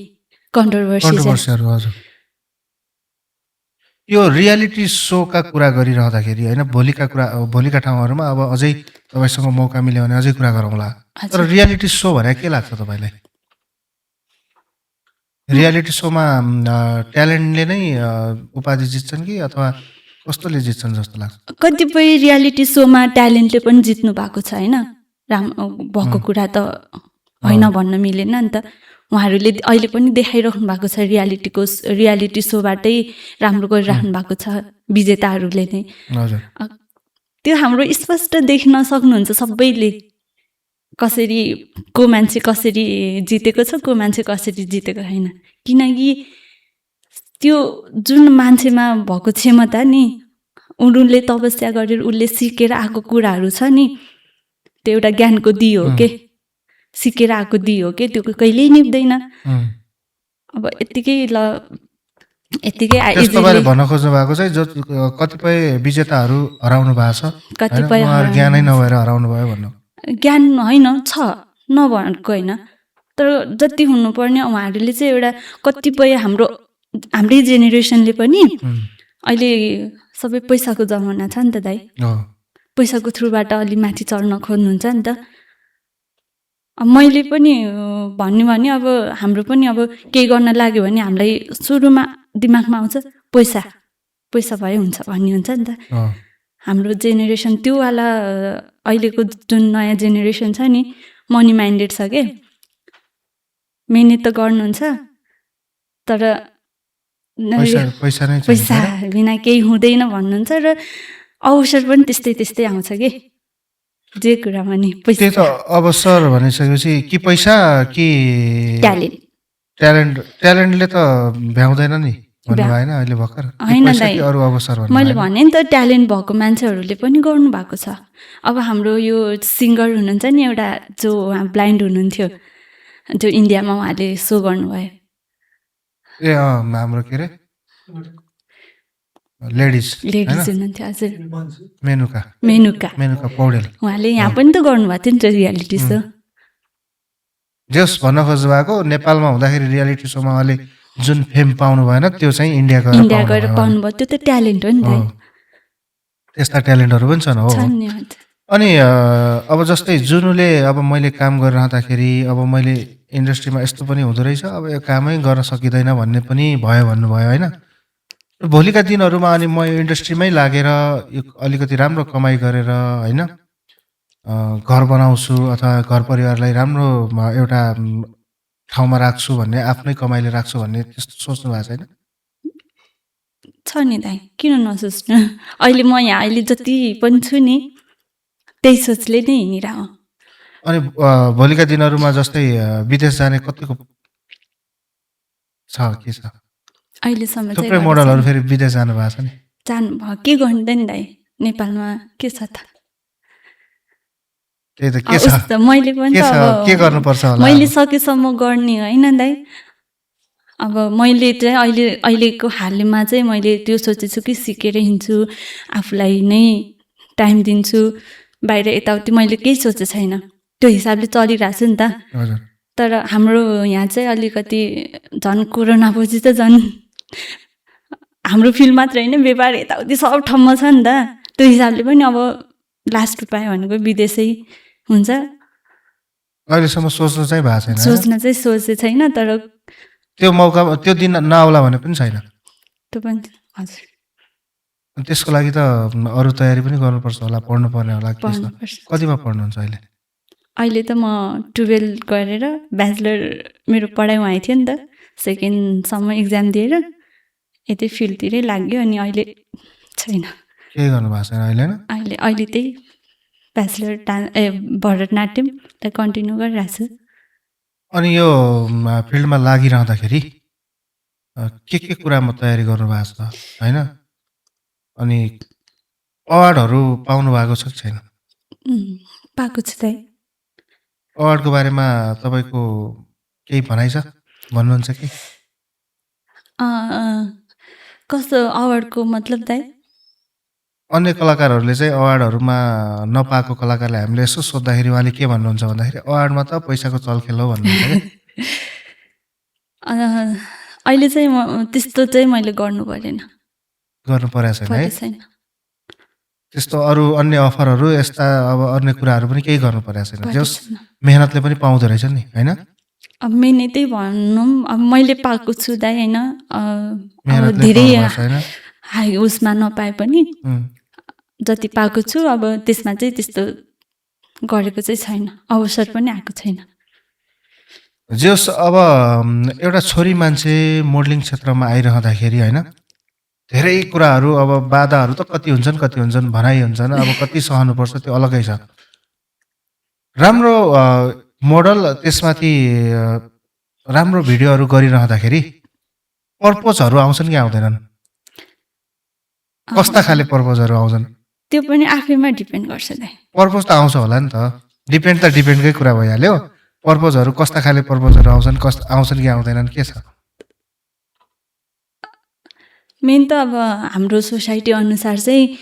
कन्ट्रोभर्सीहरू हजुर यो रियालिटी सोका कुरा गरिरहँदाखेरि होइन भोलिका ठाउँहरूमा अब अझै तपाईँसँग मौका मिल्यो भने अझै कुरा गरौँला तर रियालिटी सो भने के लाग्छ तपाईँलाई रियालिटी सोमा ट्यालेन्टले नै उपाधि जित्छन् कि अथवा कस्तोले जित्छन् जस्तो लाग्छ कतिपय रियालिटी सोमा ट्यालेन्टले पनि जित्नु भएको छ होइन भएको कुरा त होइन भन्न मिलेन नि त उहाँहरूले अहिले पनि देखाइराख्नु भएको छ रियालिटी सोबाटै राम्रो गरिराख्नु भएको छ विजेताहरूले नै त्यो हाम्रो स्पष्ट देख्न सक्नुहुन्छ सबैले कसरी को मान्छे कसरी जितेको छ को मान्छे कसरी जितेको छैन किनकि त्यो जुन मान्छेमा भएको क्षमता नि उनले तपस्या गरेर उसले सिकेर आएको कुराहरू छ नि त्यो एउटा ज्ञानको दियो हो के सिकेर आएको दियो के त्यो कहिल्यै निप्दैन अब यत्तिकै तपाईँले भन्न खोज्नु भएको चाहिँ जो कतिपय विजेताहरू हराउनु भएको छ कतिपय ज्ञानै नभएर हराउनु भयो भन्नु ज्ञान होइन छ नभएको होइन तर जति हुनुपर्ने उहाँहरूले चाहिँ एउटा कतिपय हाम्रै जेनेरेसनले पनि अहिले सबै पैसाको जमाना छ नि त दाइ पैसाको थ्रुबाट अलि माथि चढ्न खोज्नुहुन्छ नि त मैले पनि भन्ने भने अब हाम्रो पनि अब केही गर्न लाग्यो भने हामीलाई सुरुमा दिमागमा आउँछ पैसा भए हुन्छ भन्ने हुन्छ नि त हाम्रो जेनेरेसन त्यो वाला अहिलेको जुन नयाँ जेनेरेसन छ नि मनी माइन्डेड छ के मिहिनेत त गर्नुहुन्छ तर पैसा नै पैसा बिना केही हुँदैन भन्नुहुन्छ र अवसर पनि त्यस्तै त्यस्तै आउँछ कि जे कुरामा नि पैसा। त्यही त अवसर भनिसकेपछि कि पैसा कि ट्यालेन्टले त भ्याउँदैन नि भन्नु भएन अहिले भर्खर होइन दाइ अरू अवसर मैले भने नि त ट्यालेन्ट भएको मान्छेहरूले पनि गर्नु भएको छ। अब हाम्रो यो सिङ्गर हुनुहुन्छ नि एउटा जो ब्लाइन्ड हुनुहुन्थ्यो जो इन्डियामा उहाँले सो गर्नुभयो ए हाम्रो के अरे लेडिज हुनुहुन्थ्यो हजुर मेनुका पौडेल उहाँले यहाँ पनि त गर्नुभएको थियो नि त रियालिटी सो। जस भन्न खोज्नु भएको नेपालमा हुँदाखेरि रियालिटी सोमा उहाँले जुन फेम पाउनु भएन त्यो चाहिँ इन्डिया गएर पाउनुभयो त्यो त ट्यालेन्ट हो नि त। त्यस्ता ट्यालेन्टहरू पनि छन् हो। अनि अब जस्तै जुनुले अब मैले काम गरिरहँदाखेरि अब मैले इन्डस्ट्रीमा यस्तो पनि हुँदो रहेछ अब यो कामै गर्न सकिँदैन भन्ने पनि भयो भन्नुभयो होइन। भोलिका दिनहरूमा अनि म यो इन्डस्ट्रीमै लागेर यो अलिकति राम्रो कमाइ गरेर होइन घर बनाउँछु अथवा घर परिवारलाई राम्रो एउटा ठाउँमा राख्छु भन्ने आफ्नै कमाइले राख्छु भन्ने त्यस्तो सोच्नु भएको छैन? छ नि दाइ किन नसोच्नु। अहिले म यहाँ अहिले जति पनि छु नि त्यही सोचले नै हिँडिरह। अनि भोलिका दिनहरूमा जस्तै विदेश जाने कतिको छ के छ? अहिलेसम्म थुप्रै मोडलहरू फेरि विदेश जानु भएको छ नि। जानु भयो के गर्नु त नि दाइ नेपालमा के छ त? मैले पनि के गर्नुपर्छ होला? मैले सकेसम्म गर्ने होइन दाइ। अब मैले चाहिँ अहिलेको हालमा चाहिँ मैले त्यो सोचेछु कि सिकेर हिँड्छु आफूलाई नै टाइम दिन्छु बाहिर यताउति मैले केही सोचेको छैन त्यो हिसाबले चलिरहेको छु नि त। तर हाम्रो यहाँ चाहिँ अलिकति झन् कोरोना पछि त झन् हाम्रो फिल्ड मात्र होइन व्यापार यताउति सब ठाउँमा छ नि त। त्यो हिसाबले पनि अब लास्ट उपाय भनेको विदेशै हुन्छ। अहिलेसम्म सोच्नु चाहिँ भएको छैन? सोच्न चाहिँ सोचेको छैन तर त्यो मौका त्यो दिन नआउला भने पनि छैन? त्यो पनि हजुर। त्यसको लागि त अरू तयारी पनि गर्नुपर्छ होला पढ्नुपर्ने होला। कतिमा पढ्नुहुन्छ अहिले? अहिले त म 12 गरेर ब्याचलर मेरो पढाइ उहाँ थियो नि त सेकेन्डसम्म इक्जाम दिएर यतै फिल्डतिरै लाग्यो अनि अहिले छैन। के गर्नु भएको छैन अहिले? अहिले त्यही ब्याचलर भरतनाट्यमलाई कन्टिन्यू गरिरहेको छु। अनि यो फिल्डमा लागिरहँदाखेरि के कुरामा तयारी गर्नुभएको छ होइन? अनि अवार्डहरू पाउनु भएको छ कि छैन? पाएको छु त। अवार्डको बारेमा तपाईँको केही भनाइ छ भन्नुहुन्छ कि? कस्तो अवार्डको मतलब दाइ? अन्य कलाकारहरूले चाहिँ अवार्डहरूमा नपाएको कलाकारलाई हामीले यसो सोद्धाखेरि उहाँले के भन्नुहुन्छ भन्दाखेरि अवार्डमा त पैसाको चलखेल हो भन्नुहुन्छ कि? अहिले चाहिँ त्यस्तो चाहिँ मैले गर्नु परेन। गर्नु परेको छैन? त्यस्तो अरू अन्य अफरहरू यस्ता अब अन्य कुराहरू पनि केही गर्नु परेको छैन? जस मेहनतले पनि पाउँदो रहेछ नि होइन? अब मेहनतै भनौँ अब मैले पाएको छु दाइ होइन। धेरै हाई उसमा नपाए पनि जति पाएको छु अब त्यसमा चाहिँ त्यस्तो गरेको चाहिँ छैन अवसर पनि आएको छैन। जस अब एउटा छोरी मान्छे मोडलिङ क्षेत्रमा आइरहँदाखेरि होइन धेरै कुराहरू अब बाधाहरू त कति हुन्छन् भनाइ हुन्छन् अब कति सहनुपर्छ त्यो अलगै छ। राम्रो मोडल त्यसमाथि राम्रो भिडियोहरू गरिरहँदाखेरि पर्पोजहरू आउँछन् कि आउँदैनन्? कस्ता खाले पर्पोजहरू आउँछन्? त्यो पनि आफैमा डिपेन्ड गर्छ दाइ। पर्पोज त आउँछ होला नि त डिपेन्डकै कुरा भइहाल्यो। पर्पोजहरू कस्ता खाले पर्पोजहरू आउँछन् कि आउँदैनन् के छ? मेन त अब हाम्रो सोसाइटी अनुसार चाहिँ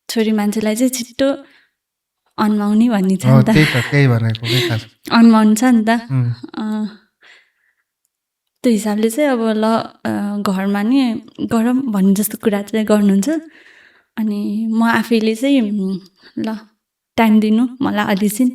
छोरी मान्छेलाई चाहिँ छिट्टो अन्माउने भन्ने छ नि त। त्यही भनेको के खास अन्माउनु छ नि त। त्यो हिसाबले चाहिँ अब ल घरमा नि गरौँ भन्ने जस्तो कुरा चाहिँ गर्नुहुन्छ। अनि म आफैले चाहिँ ल टाइम दिनु मलाई अलिसिन।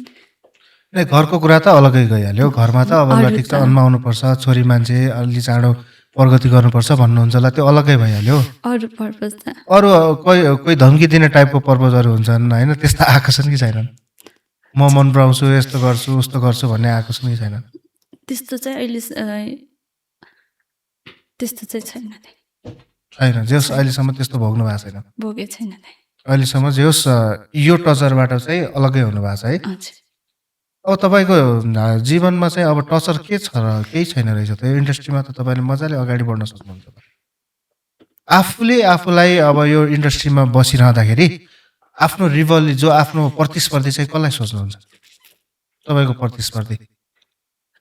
घरको कुरा त अलगै गइहाल्यो। घरमा त अब ल ठिक छ अन्माउनु पर्छ छोरी मान्छे अलि चाँडो प्रगति गर्नुपर्छ भन्नुहुन्छ होला त्यो अलगै भइहाल्यो। अरू पर्पज त अरू कोही धम्की दिने टाइपको पर्पजहरू हुन्छन् होइन त्यस्ता आएको छन् कि छैनन्? म मन पराउँछु यस्तो गर्छु उस्तो गर्छु भन्ने आएको छन् कि छैनन्? त्यस्तो चाहिँ अहिले त्यस्तो चाहिँ छैन। छैन, जे होस् अहिलेसम्म त्यस्तो भोग्नु भएको छैन। भोगेको छैन दाइ। अहिलेसम्म जे होस् यो टचरबाट चाहिँ अलग्गै हुनु भएको छ है। हजुर। अब तपाईँको जीवनमा चाहिँ अब टचर के छ र केही छैन रहेछ त, यो इन्डस्ट्रीमा त तपाईँले मजाले अगाडि बढ्न सक्नुहुन्छ। आफूले आफूलाई अब यो इन्डस्ट्रीमा बसिरहँदाखेरि आफ्नो रिभल जो आफ्नो प्रतिस्पर्धी चाहिँ कसलाई सोच्नुहुन्छ? तपाईँको प्रतिस्पर्धी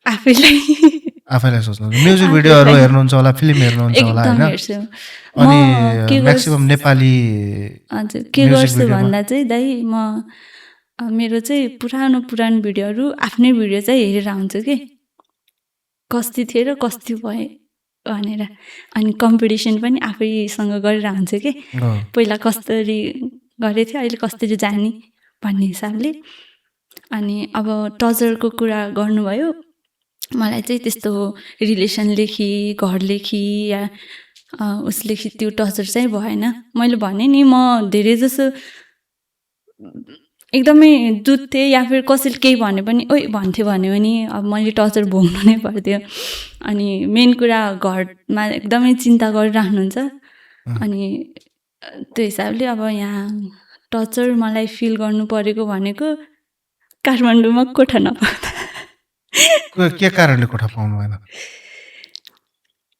आफैलाई सोच्नुहुन्छ। म्युजिक भिडियोहरू हेर्नुहुन्छ होला, फिल्म हेर्नुहुन्छ होला होइन? अनि म्याक्सिमम नेपाली हजुर के गर्छु भन्दा चाहिँ दाइ म मेरो चाहिँ पुरानो भिडियोहरू आफ्नै भिडियो चाहिँ हेरेर आउँछु कि कस्ती थिएँ र कस्ती भएँ भनेर। अनि कम्पिटिसन पनि आफैसँग गरेर आउँछु कि पहिला कसरी गरेको थियो अहिले कसरी जाने भन्ने हिसाबले। अनि अब टचरको कुरा गर्नुभयो, मलाई चाहिँ त्यस्तो रिलेसनदेखि घरदेखि या उसदेखि त्यो टचर चाहिँ भएन। मैले भने नि म धेरै जसो एकदमै जुत्थेँ या फिर कसैले केही भने पनि ओइ भन्थ्यो भन्यो भने अब मैले टचर भोग्नु नै पर्थ्यो। अनि मेन कुरा घरमा एकदमै चिन्ता गरिराख्नुहुन्छ। अनि त्यो हिसाबले अब यहाँ टचर मलाई फिल गर्नु परेको भनेको काठमाडौँमा कोठा नपाउँदा। के कारणले कोठा पाउनु भएन?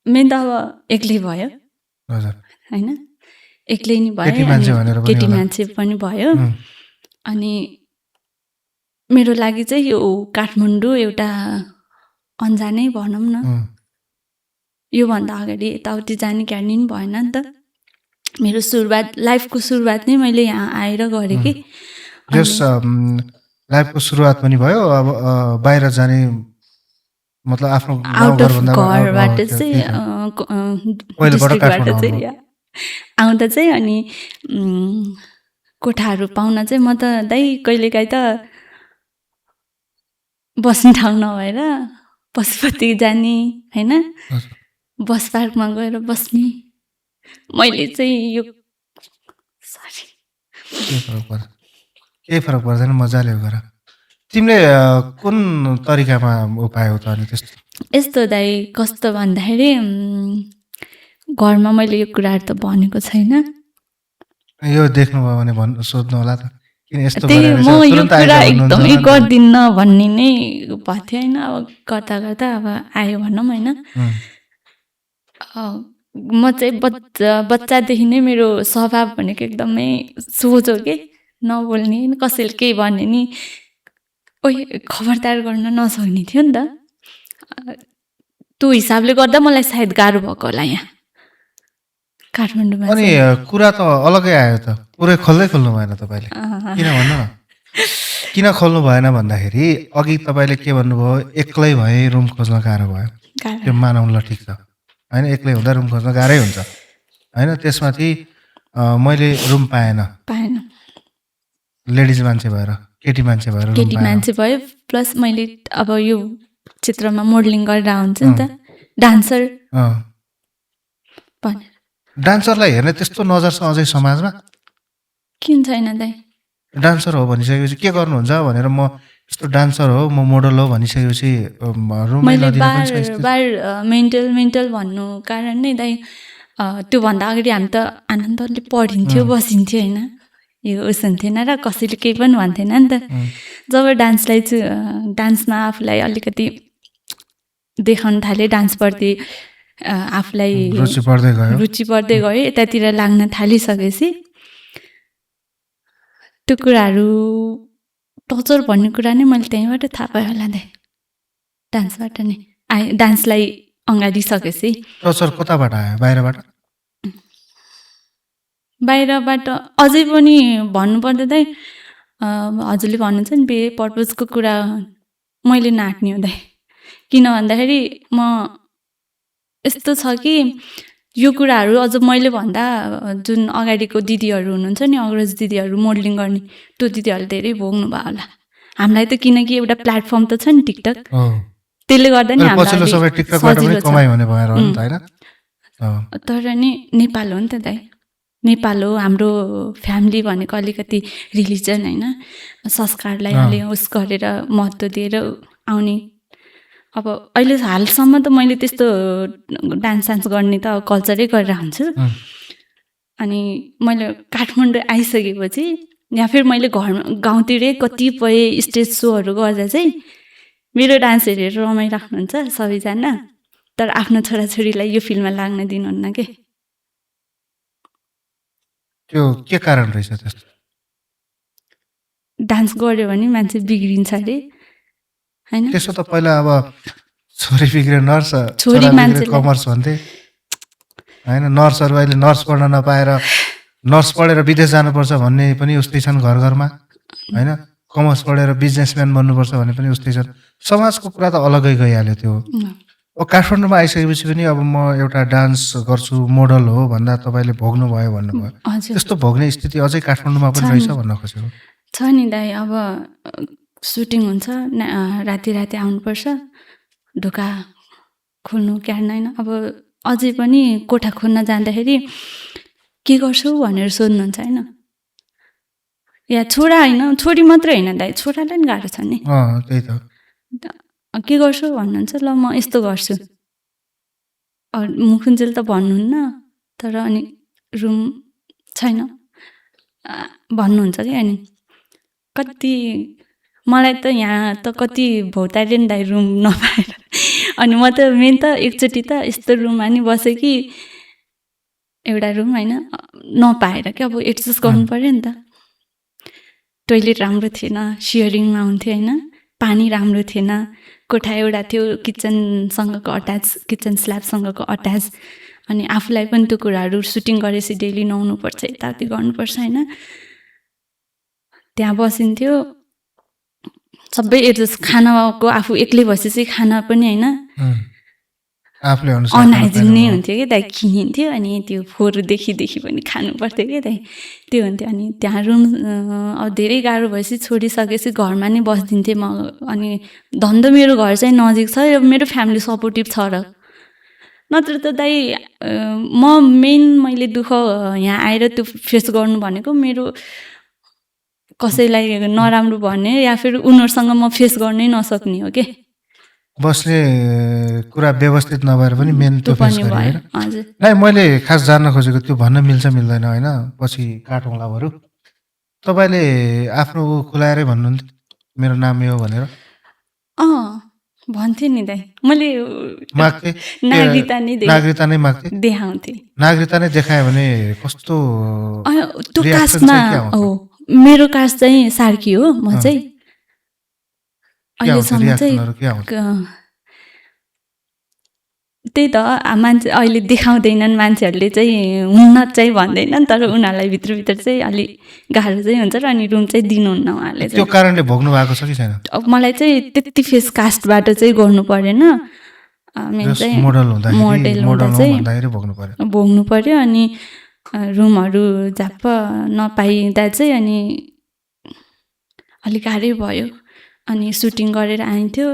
मेन त अब एक्लै भयो होइन, एक्लै नै भयो, केटी मान्छे पनि भयो। अनि मेरो लागि चाहिँ यो काठमाडौँ एउटा अन्जानै भनौँ न। योभन्दा अगाडि यताउति जाने क्यार्नी पनि भएन नि त। मेरो लाइफको सुरुवात नै मैले यहाँ आएर गरेँ कि। लाइफको सुरुवात पनि भयो, अब बाहिर जाने मतलब आफ्नो आउट अफ घरबाट चाहिँ डिस्ट्रिक्टबाट चाहिँ आउँदा चाहिँ अनि कोठाहरू पाउन चाहिँ म त दाइ कहिलेकाहीँ त बस्ने ठाउँ नभएर पशुपति जाने होइन, बस पार्कमा गएर बस्ने। मैले चाहिँ यो केही फरक पर्दैन, मजाले गर। तिमीले कुन तरिकामा उपाय हो त अनि त्यस्तो? यस्तो दाइ कस्तो भन्दाखेरि घरमा मैले यो कुराहरू त भनेको छैन। यो देख्नुभयो भने सोध्नु होला त, किन यस्तो त्यही म यो कुरा एकदमै गर्दिनँ भन्ने नै भएको थियो होइन। अब गर्दा गर्दा अब आयो भनौँ होइन। म चाहिँ बच्चादेखि नै मेरो स्वभाव भनेको एकदमै सोझो के, नबोल्ने, कसैले केही भन्यो नि ओइ खबरदार गर्न नसक्ने थियो नि त। त्यो हिसाबले गर्दा मलाई सायद गाह्रो भएको होला यहाँ काठमाडौँमा। अनि कुरा त अलग्गै आयो त, पुरै खोल्नु भएन तपाईँले? किन भन्नु न, किन खोल्नु भएन भन्दाखेरि अघि तपाईँले के भन्नुभयो, एक्लै भए रुम खोज्न गाह्रो भयो। त्यो मानौँ ल, ठिक छ होइन, एक्लै हुँदा रुम खोज्न गाह्रै हुन्छ होइन। त्यसमाथि मैले रुम पाएन, लेडिज मान्छे भएर, केटी मान्छे भयो। प्लस मैले अब यो चित्रमा मोडलिङ गरेर हुन्छ नि त, डान्सर भनेर। डान्सरलाई हेर्ने त्यस्तो नजर छ अझै समाजमा? किन छैन दाइ? डान्सर हो भनिसकेपछि के गर्नुहुन्छ भनेर, म यस्तो डान्सर हो, म मोडल हो भनिसकेपछि मैले बार मेन्टल भन्नु कारण नै दाइ त्योभन्दा अगाडि हामी त आनन्दले पढिन्थ्यो बसिन्थ्यो होइन, यो उस हुन्थेन र कसैले केही पनि भन्थेन नि त। जब डान्समा आफूलाई अलिकति देखाउन थालेँ, डान्सप्रति आफूलाई रुचि बढ्दै गयो, यतातिर लाग्न थालिसकेपछि त्यो कुराहरू टचर भन्ने कुरा नै मैले त्यहीँबाट थाहा पाएँ होला दाइ, डान्सबाट नै डान्सलाई अँगाडि सकेपछि। टचर कताबाट आयो? बाहिरबाट अझै पनि भन्नुपर्दा दाइ हजुरले भन्नुहुन्छ नि बे पर्पजको कुरा मैले नाट्ने हो दाइ। किन भन्दाखेरि म यस्तो छ कि यो कुराहरू अझ मैले भन्दा जुन अगाडिको दिदीहरू हुनुहुन्छ नि, अग्रज दिदीहरू मोडलिङ गर्ने, त्यो दिदीहरूले धेरै भोग्नु भयो होला। हामीलाई त किनकि एउटा प्लेटफर्म त छ नि टिकटक, त्यसले गर्दा नि हामीलाई सजिलो छ। तर नि नेपाल हो नि त दाइ, नेपाल हो, हाम्रो फ्यामिली भनेको अलिकति रिलिजन होइन, संस्कारलाई अलि उस गरेर महत्त्व दिएर आउने अब अहिले हालसम्म त मैले त्यस्तो डान्स गर्ने त कल्चरै गरेर हुन्छु। अनि मैले काठमाडौँ आइसकेपछि या फिर मैले घरमा गाउँतिरै कतिपय स्टेज सोहरू गर्दा चाहिँ मेरो डान्स हेरेर रमाइराख्नुहुन्छ सबैजना, तर आफ्नो छोराछोरीलाई यो फिल्डमा लाग्न दिनुहुन्न के। त्यो के कारण रहेछ त्यस्तो? डान्स गर्यो भने मान्छे बिग्रिन्छ अरे हैन? त्यसो त पहिला अब छोरी बिग्रे नर्स, छोरी मान्छे कमर्स भन्थे हैन? नर्सहरू अहिले नर्स पढ्न नपाएर नर्स पढेर विदेश जानुपर्छ भन्ने पनि उस्तै छन् घर घरमा हैन? कमर्स पढेर बिजनेसम्यान बन्नुपर्छ भन्ने पनि उस्तै छन्। समाजको कुरा त अलग्गै गइहाल्यो त्यो। अब काठमाडौँमा आइसकेपछि पनि अब म एउटा डान्स गर्छु, मोडल हो भन्दा तपाईँले भोग्नु भयो भन्नुभयो। त्यस्तो भोग्ने स्थिति अझै काठमाडौँमा पनि रहेछ भन्न खोजेको? छ नि दाइ। अब सुटिङ हुन्छ, राति राति आउनुपर्छ, ढोका खोल्नु क्यार्दैन। अब अझै पनि कोठा खोल्न जाँदाखेरि के गर्छौ भनेर सोध्नुहुन्छ होइन? या छोरा होइन, छोरी मात्रै होइन दाइ, छोरालाई नि गाह्रो छ नि। त्यही त। के गर्छु भन्नुहुन्छ, ल म यस्तो गर्छु, मुखुन्जेल त भन्नुहुन्न, तर अनि रुम छैन भन्नुहुन्छ कि। अनि कति मलाई त यहाँ त कति भौताले नि दाइ रुम नपाएर। अनि म त मेन त एकचोटि त यस्तो रुममा नि बसेँ कि एउटा रुम होइन नपाएर क्या। अब एडजस्ट गर्नु पऱ्यो नि त। टोइलेट राम्रो थिएन, सियरिङमा हुन्थ्यो होइन, पानी राम्रो थिएन, कोठा एउटा थियो किचनसँगको अट्याच, किचन स्ल्याबसँगको अट्याच। अनि आफूलाई पनि त्यो कुराहरू सुटिङ गरेपछि डेली नुहाउनुपर्छ, यताउति गर्नुपर्छ होइन। त्यहाँ बसिन्थ्यो, सबै एडजस्ट। खानाको आफू एक्लै बसेपछि खाना पनि होइन अनहाइजिन नै हुन्थ्यो कि दाइ, किनिन्थ्यो। अनि त्यो फोहोरदेखि पनि खानु पर्थ्यो कि दाइ, त्यो हुन्थ्यो। अनि त्यहाँ रुम अब धेरै गाह्रो भएपछि छोडिसकेपछि घरमा नै बसिदिन्थेँ म। अनि धन्दा मेरो घर चाहिँ नजिक छ, मेरो फ्यामिली सपोर्टिभ छ र। नत्र त दाइ मैले दुःख यहाँ आएर त्यो फेस गर्नु भनेको मेरो कसैलाई नराम्रो भन्ने या फिर उनीहरूसँग म फेस गर्नै नसक्ने हो के। बस्ने कुरा व्यवस्थित नभएर पनि मेन त्यो फेस गरे हैन? हजुर। नै मैले खास जान्न खोजेको त्यो भन्न मिल्छ मिल्दैन हैन, पछि काटौँला बरु। तपाईले आफ्नो खुलाएरै भन्नुहुन्थ्यो मेरो नाम यो भनेर? भन्थे नि दाइ। मैले माग्थे, नागरिकता नै माग्थे, देखाउँथे। नागरिकता नै देखायो भने कस्तो त्यो कास्टमा हो? मेरो कास्ट चाहिँ सार्की हो। म चाहिँ अहिलेसम्म चाहिँ त्यही त मान्छे अहिले देखाउँदैनन्, मान्छेहरूले चाहिँ हुन्न चाहिँ भन्दैनन्, तर उनीहरूलाई भित्रभित्र चाहिँ अलिक गाह्रो चाहिँ हुन्छ र। अनि रुम चाहिँ दिनुहुन्न उहाँले। त्यो कारणले भोग्नु भएको छ कि छैन? अब मलाई चाहिँ त्यति फेस कास्टबाट चाहिँ गर्नु परेन। मेरो चाहिँ मोडल हुँदा चाहिँ भोग्नु पर्यो। अनि रुमहरू झाप्प नपाइँदा चाहिँ अनि अलिक गाह्रै भयो। अनि सुटिङ गरेर आइन्थ्यो,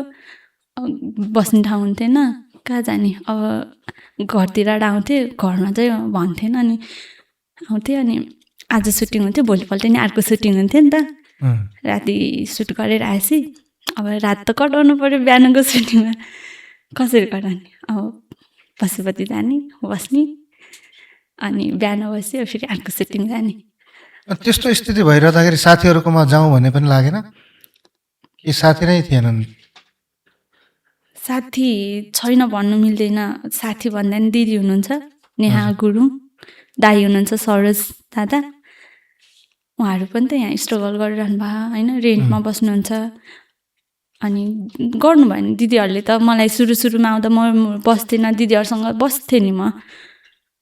बस्ने ठाउँ हुन्थेन, कहाँ जाने। अब घरतिर आउँथेँ, घरमा चाहिँ भन्थेन। अनि आउँथेँ, अनि आज सुटिङ हुन्थ्यो, भोलिपल्ट नि अर्को सुटिङ हुन्थ्यो नि त। राति सुट गरेर आएपछि अब रात त कटाउनु पऱ्यो बिहानको सुटिङमा, कसरी कटाउने। अब पशुपति जाने, बस्ने, अनि बिहान बस्यो फेरि अर्को सुटिङ जाने। त्यस्तो स्थिति भइरहँदाखेरि साथीहरूकोमा जाउँ भन्ने पनि लागेन कि? साथी नै थिएनन्? साथी छैन भन्नु मिल्दैन। साथी भन्दा नि दिदी हुनुहुन्छ, नेहा गुरुङ, दाई हुनुहुन्छ सरोज दादा। उहाँहरू पनि त यहाँ स्ट्रगल गरिरहनु भयो होइन, रेन्टमा बस्नुहुन्छ। अनि गर्नुभयो नि दिदीहरूले त। मलाई सुरुमा आउँदा म बस्थेन, दिदीहरूसँग बस्थेँ नि म,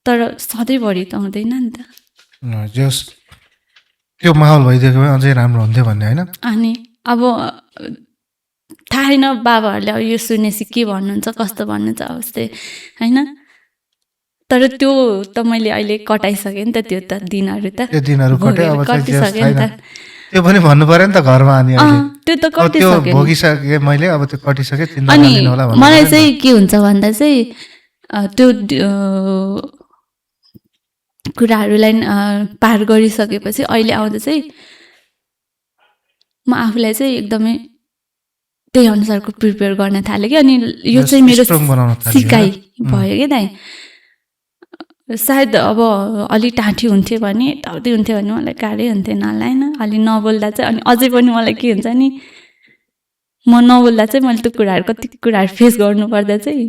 तर सधैँभरि त हुँदैन नि त। त्यो माहौल भइदिएको भए अझै राम्रो हुन्थ्यो भन्ने होइन? अनि अब थाहा छैन बाबाहरूले अब यो सुनेपछि के भन्नुहुन्छ, कस्तो भन्नुहुन्छ अवस्था होइन। तर त्यो त मैले अहिले कटाइसकेँ नि त, त्यो त दिनहरू त कटिसकेँ नि त। त्यो पनि भन्नु पर्यो नि त घरमा। अनि त्यो त कटिसकेँ, भोगिसकेँ मैले, अब त्यो कटिसकेँ। अनि मलाई चाहिँ के हुन्छ भन्दा चाहिँ त्यो कुराहरूलाई पार गरिसकेपछि अहिले आउँदा चाहिँ म आफूलाई चाहिँ एकदमै त्यही अनुसारको प्रिपेयर गर्न थालेँ कि अनि यो चाहिँ मेरो सिकाइ भयो क्या दाइ। सायद अब अलि टाँठी हुन्थ्यो भने यताउति हुन्थ्यो भने मलाई गाह्रै हुन्थ्यो नाला होइन। अलि नबोल्दा चाहिँ अनि अझै पनि मलाई के हुन्छ नि म नबोल्दा चाहिँ मैले त्यो कुराहरू कति कुराहरू फेस गर्नुपर्दा चाहिँ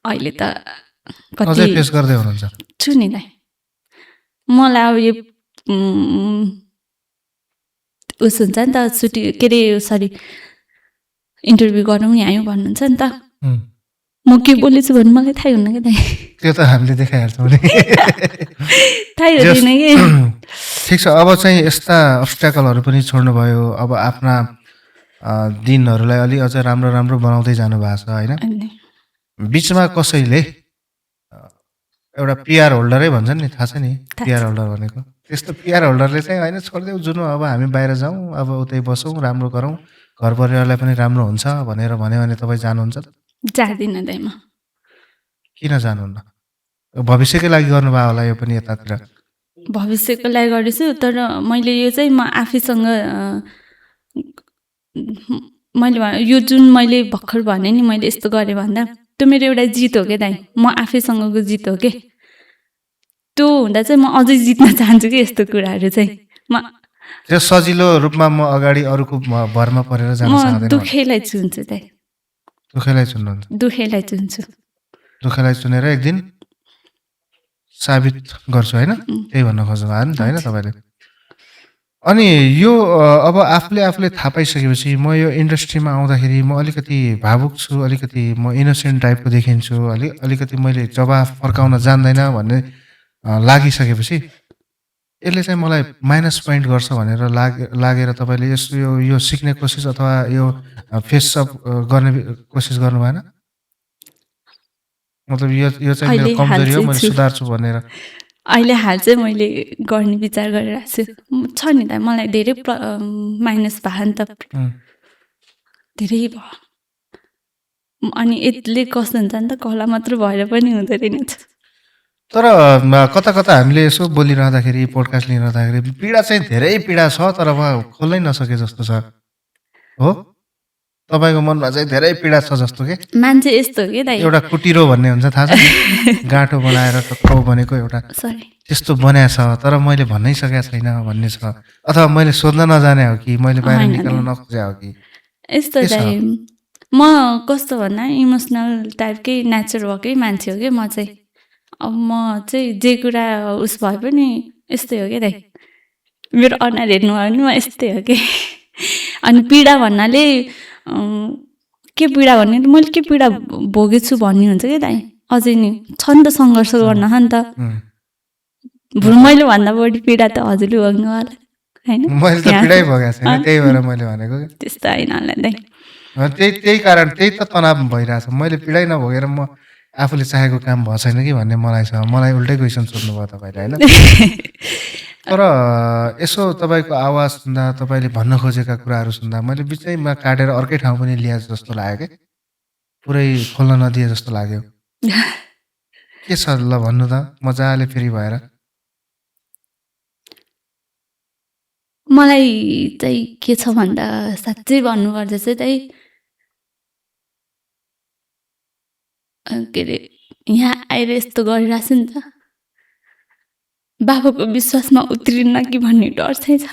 अहिले त कति फेस गर्दै हुनुहुन्छ छु नि दाइ। मलाई अब यो उस हुन्छ नि त सुटी के अरे सरी इन्टरभ्यू गर्नु पनि आयो भन्नुहुन्छ नि त। म के बोलेछु भन्नु मलाई थाहै हुन्न क्या दाइ। त्यो त हामीले देखाइहाल्छौँ नि थाहै हुँदैन कि। ठिक छ, अब चाहिँ यस्ता अब्स्ट्याकलहरू पनि छोड्नुभयो, अब आफ्ना दिनहरूलाई अलि अझ राम्रो राम्रो बनाउँदै जानु भएको छ होइन। बिचमा कसैले एउटा पिआर होल्डरै भन्छन् नि, थाहा छ नि पिआर होल्डर भनेको, त्यस्तो पिआर होल्डरले चाहिँ होइन छोडिदेऊ जुन, अब हामी बाहिर जाउँ, अब उतै बसौँ, राम्रो गरौँ, घर परिवारलाई पनि राम्रो हुन्छ भनेर भन्यो भने तपाईँ जानुहुन्छ त? जाँदिनँ दाइ म। किन जानुहुन्न? भविष्यकै लागि गर्नुभयो होला यो पनि यतातिर? भविष्यको लागि गरेछु, तर मैले यो चाहिँ म आफैसँग मैले यो जुन मैले भर्खर भने नि मैले यस्तो गरेँ भन्दा त्यो मेरो एउटा जित हो क्या दाइ। म आफैसँगको जित हो कि त्यो हुँदा चाहिँ म अझै जित्न चाहन्छु कि यस्तो कुराहरू चाहिँ। म त्यो सजिलो रूपमा म अगाडि अरूको भरमा परेर जान चाहँदैन। दुःखैलाई चुन्छु दाइ। दुःखैलाई चुन्नुहुन्छ? दुःखैलाई चुन्छु। दुःखलाई चुनेर एक दिन साबित गर्छु होइन, त्यही भन्न खोज्नु भयो नि त होइन तपाईँले? अनि यो अब आफूले थाहा पाइसकेपछि म यो इन्डस्ट्रीमा आउँदाखेरि म अलिकति भावुक छु, अलिकति म इनोसेन्ट टाइपको देखिन्छु, अलिकति मैले जवाफ फर्काउन जान्दैन भन्ने लागिसकेपछि यसले चाहिँ मलाई माइनस पोइन्ट गर्छ भनेर लागेर तपाईँले यो सिक्ने कोसिस अथवा यो फेसअप गर्ने कोसिस गर्नु भएन? मतलब यो चाहिँ मेरो कमजोरी हो, मैले सुधार्छु भनेर? अहिले हाल चाहिँ मैले गर्ने विचार गरिरहेको छु। छ नि त मलाई धेरै माइनस भयो नि त, धेरै भयो। अनि यसले कस्तो हुन्छ नि त कला मात्र भएर पनि हुँदो रहेछ। तर कता कता हामीले यसो बोलिरहँदाखेरि, पोडकास्ट लिइरहँदाखेरि पीडा चाहिँ धेरै पीडा छ, तर खोल्नै नसके जस्तो छ हो। तपाईँको मनमा चाहिँ धेरै पीडा छ जस्तो के? मान्छे यस्तो हो कि दाइ, एउटा कुटिरो भन्ने हुन्छ थाहा छ नि, गाँठो बनाएर टक्क बनेको एउटा त्यस्तो बनाएको छ, तर मैले भन्नै सकेको छैन भन्ने छ, अथवा मैले सोध्न नजाने हो कि मैले बाहिर निकाल्न नखोजे हो कि? यस्तो दाइ म कस्तो भन्दा इमोसनल टाइपकै नेचर भएकै मान्छे हो कि म चाहिँ। अब म चाहिँ जे कुरा उस भए पनि यस्तै हो क्या दाइ। मेरो अनुहार हेर्नु भयो भने म यस्तै हो कि। अनि पीडा भन्नाले के पीडा भन्ने त मैले के पीडा भोगेछु भन्ने हुन्छ क्या दाइ। अझै नि छ नि त सङ्घर्ष गर्न नि त। मैले भन्दा बढी पीडा त हजुरले भोग्नु होला होइन? मैले त पीडै भोगेको छैन, त्यही भएर मैले भनेको त्यस्तो होइन होला दाइ। त्यही कारण त्यही त तनाव भइरहेछ। मैले पीडै नभोगेर म आफूले चाहेको काम भएको छैन कि भन्ने मलाई उल्टै क्वेसन सोध्नुभयो तपाईँले होइन। तर यसो तपाईँको आवाज सुन्दा, तपाईँले भन्न खोजेका कुराहरू सुन्दा मैले बिचैमा काटेर अर्कै ठाउँ पनि लिए जस्तो लाग्यो क्या, पुरै खोल्न नदिए जस्तो लाग्यो। के छ ल भन्नु त मजाले फेरि भएर। मलाई चाहिँ के छ भन्दा साँच्चै भन्नुपर्दा चाहिँ त्यही के अरे यहाँ आएर यस्तो गरिरहेको छु नि त, बाबाको विश्वासमा उत्रिन्न कि भन्ने डर चाहिँ छ।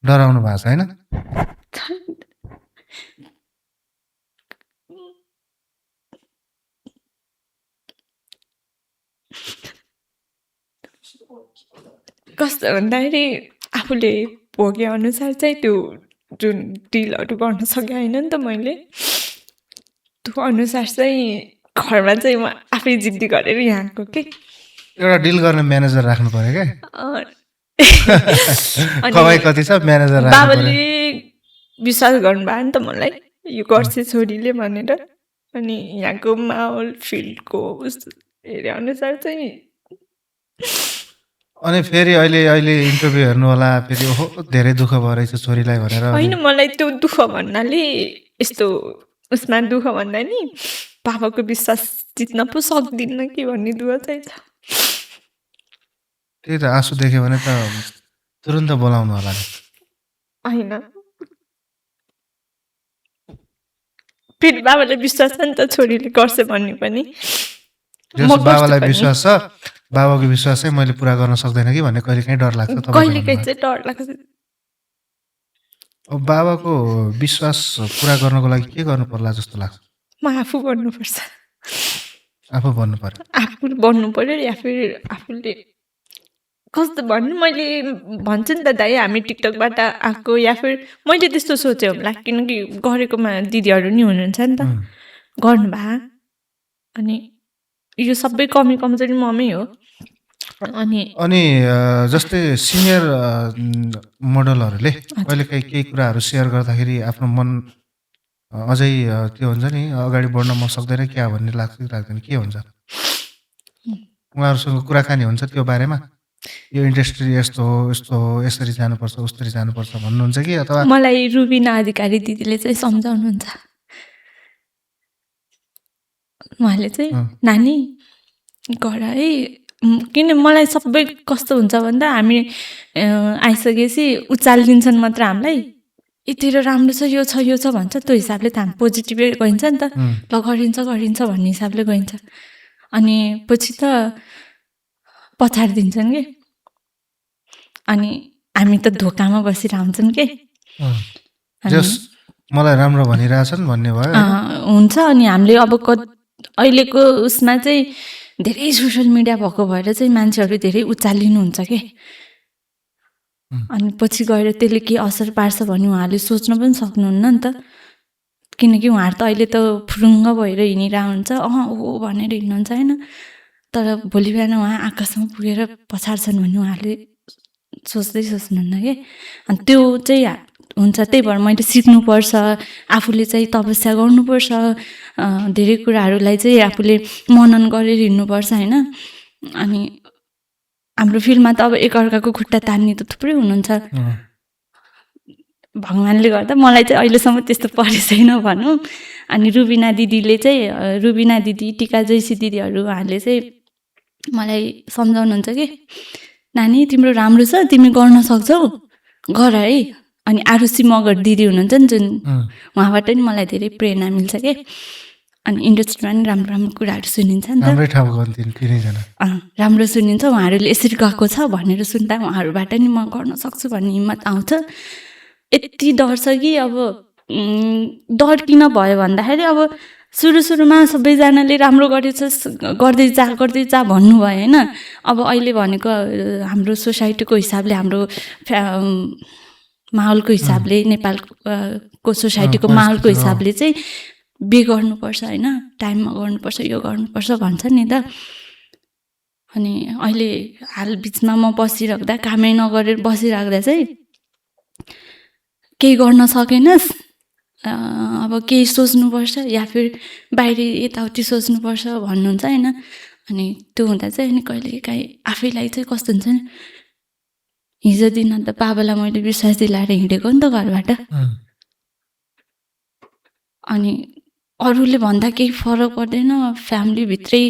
डराउनु भएको छ होइन? कस्तो भन्दाखेरि आफूले भोगे अनुसार चाहिँ त्यो जुन डिलहरू गर्न सके होइन नि त मैले, त्यो अनुसार चाहिँ घरमा चाहिँ म आफै जिद्दी गरेर यहाँको के एउटा डिल गर्ने म्यानेजर राख्नु पर्यो क्या। कमाइ कति छ म्यानेजर राख्नु पर्यो। बाबाले विश्वास गर्नुभयो नि त मलाई यो गर्छ छोरीले भनेर। अनि यहाँको माहौल फिल्डको हेरे अनुसार चाहिँ अनि फेरि अहिले इन्टरभ्यू हेर्नु होला, फेरि ओहो धेरै दुःख भयो रहेछ छोरीलाई भनेर? होइन, मलाई त्यो दुःख भन्नाले यस्तो उसमा दुःख भन्दा नि बाबाको विश्वास जित्न पो सक्दिनँ कि भन्ने दुःख चाहिँ छ। त्यही त आँसु देख्यो भने त तुरुन्त बोलाउनु होला नि। होइन फेरि बाबाले विश्वास छ नि त छोरीले गर्छ भन्ने पनि बाबालाई विश्वास छ, बाबाको विश्वास चाहिँ मैले पुरा गर्न सक्दैन कि भन्ने कहिलेकाहीँ डर लाग्छ तपाईँको कहिलेकाहीँ चाहिँ डर लाग्छ। अब बाबाको विश्वास पुरा गर्नको लागि के गर्नु पर्ला जस्तो लाग्छ? म आफू बन्नुपर्छ, आफू बन्नु पर्यो, आफू बन्नु पर्यो या फिर आफूले कस्तो भन्नु मैले भन्छु नि त दाइ हामी टिकटकबाट आएको या फिर मैले त्यस्तो सोचेँ होला किनकि गरेकोमा दिदीहरू नि हुनुहुन्छ नि त गर्नुभयो अनि यो सबै कमी कमजोरी ममै हो। अनि जस्तै सिनियर मोडलहरूले कहिलेकाहीँ केही कुराहरू सेयर गर्दाखेरि आफ्नो मन अझै त्यो हुन्छ नि अगाडि बढ्न म सक्दैन क्या भन्ने लाग्छ कि लाग्दैन, के हुन्छ उहाँहरूसँग कुराकानी हुन्छ त्यो बारेमा? यो इन्डस्ट्री यस्तो हो यस्तो हो यसरी जानुपर्छ उस्तरी जानुपर्छ भन्नुहुन्छ कि अथवा? मलाई रुबिना अधिकारी दिदीले चाहिँ सम्झाउनुहुन्छ, उहाँले चाहिँ नानी गर है, किन मलाई सबै कस्तो हुन्छ भन्दा हामी आइसकेपछि उचालिदिन्छन् मात्र हामीलाई, यतिर राम्रो छ यो छ भन्छ, त्यो हिसाबले त हामी पोजिटिभै गइन्छ नि त, ल गरिन्छ भन्ने हिसाबले गइन्छ। अनि पछि त पछाडिदिन्छन् कि अनि हामी त धोकामा बसिरहन्छन् कि मलाई राम्रो भनिरहेछन् भन्ने भयो हुन्छ। अनि हामीले अब अहिलेको उसमा चाहिँ धेरै सोसियल मिडिया भएको भएर चाहिँ मान्छेहरू धेरै उचालिनुहुन्छ कि अनि पछि गएर त्यसले के असर पार्छ भन्ने उहाँहरूले सोच्न पनि सक्नुहुन्न नि त, किनकि उहाँहरू त अहिले त फुरुङ्ग भएर हिँडिरहेको हुन्छ हो भनेर हिँड्नुहुन्छ होइन, तर भोलि बिहान उहाँ आकाशमा पुगेर पछाड्छन् भन्ने उहाँहरूले सोच्नुहुन्न कि। अनि त्यो चाहिँ हुन्छ, त्यही भएर मैले सिक्नुपर्छ, आफूले चाहिँ तपस्या गर्नुपर्छ, धेरै कुराहरूलाई चाहिँ आफूले मनन गरेर हिँड्नुपर्छ होइन। अनि हाम्रो फिल्डमा त अब एकअर्काको खुट्टा तान्ने त थुप्रै हुनुहुन्छ, भगवान्ले गर्दा मलाई चाहिँ अहिलेसम्म त्यस्तो परेको छैन भनौँ। अनि रुबिना दिदी टिका जैसी दिदीहरू उहाँहरूले चाहिँ मलाई सम्झाउनुहुन्छ कि नानी तिम्रो राम्रो छ, तिमी गर्न सक्छौ, गर है। अनि आरुषी मगर दिदी हुनुहुन्छ नि जुन, उहाँबाट नि मलाई धेरै प्रेरणा मिल्छ कि। अनि इन्डस्ट्रीमा नि राम्रो राम्रो कुराहरू सुनिन्छ नि त, राम्रो सुनिन्छ, उहाँहरूले यसरी गएको छ भनेर सुन्दा उहाँहरूबाट नि म गर्न सक्छु भन्ने हिम्मत आउँछ। यति डर छ कि अब डर किन भयो भन्दाखेरि अब सुरुमा सबैजनाले राम्रो गर्दै जा भन्नुभयो होइन। अब अहिले भनेको हाम्रो सोसाइटीको हिसाबले, हाम्रो माहौलको हिसाबले, नेपालको सोसाइटीको माहौलको हिसाबले चाहिँ बिहे गर्नुपर्छ होइन, टाइममा गर्नुपर्छ, यो गर्नुपर्छ भन्छ नि त। अनि अहिले हाल बिचमा म बसिराख्दा, कामै नगरेर बसिराख्दा चाहिँ केही गर्न सकेनस्, अब केही सोच्नुपर्छ या फिर बाहिर यताउति सोच्नुपर्छ भन्नुहुन्छ होइन। अनि त्यो हुँदा चाहिँ अनि कहिलेकाहीँ आफैलाई चाहिँ कस्तो हुन्छ नि, हिजो दिन त बाबालाई मैले विश्वास दिलाएर हिँडेको नि त घरबाट, अनि अरूले भन्दा केही फरक पर्दैन, फ्यामिलीभित्रै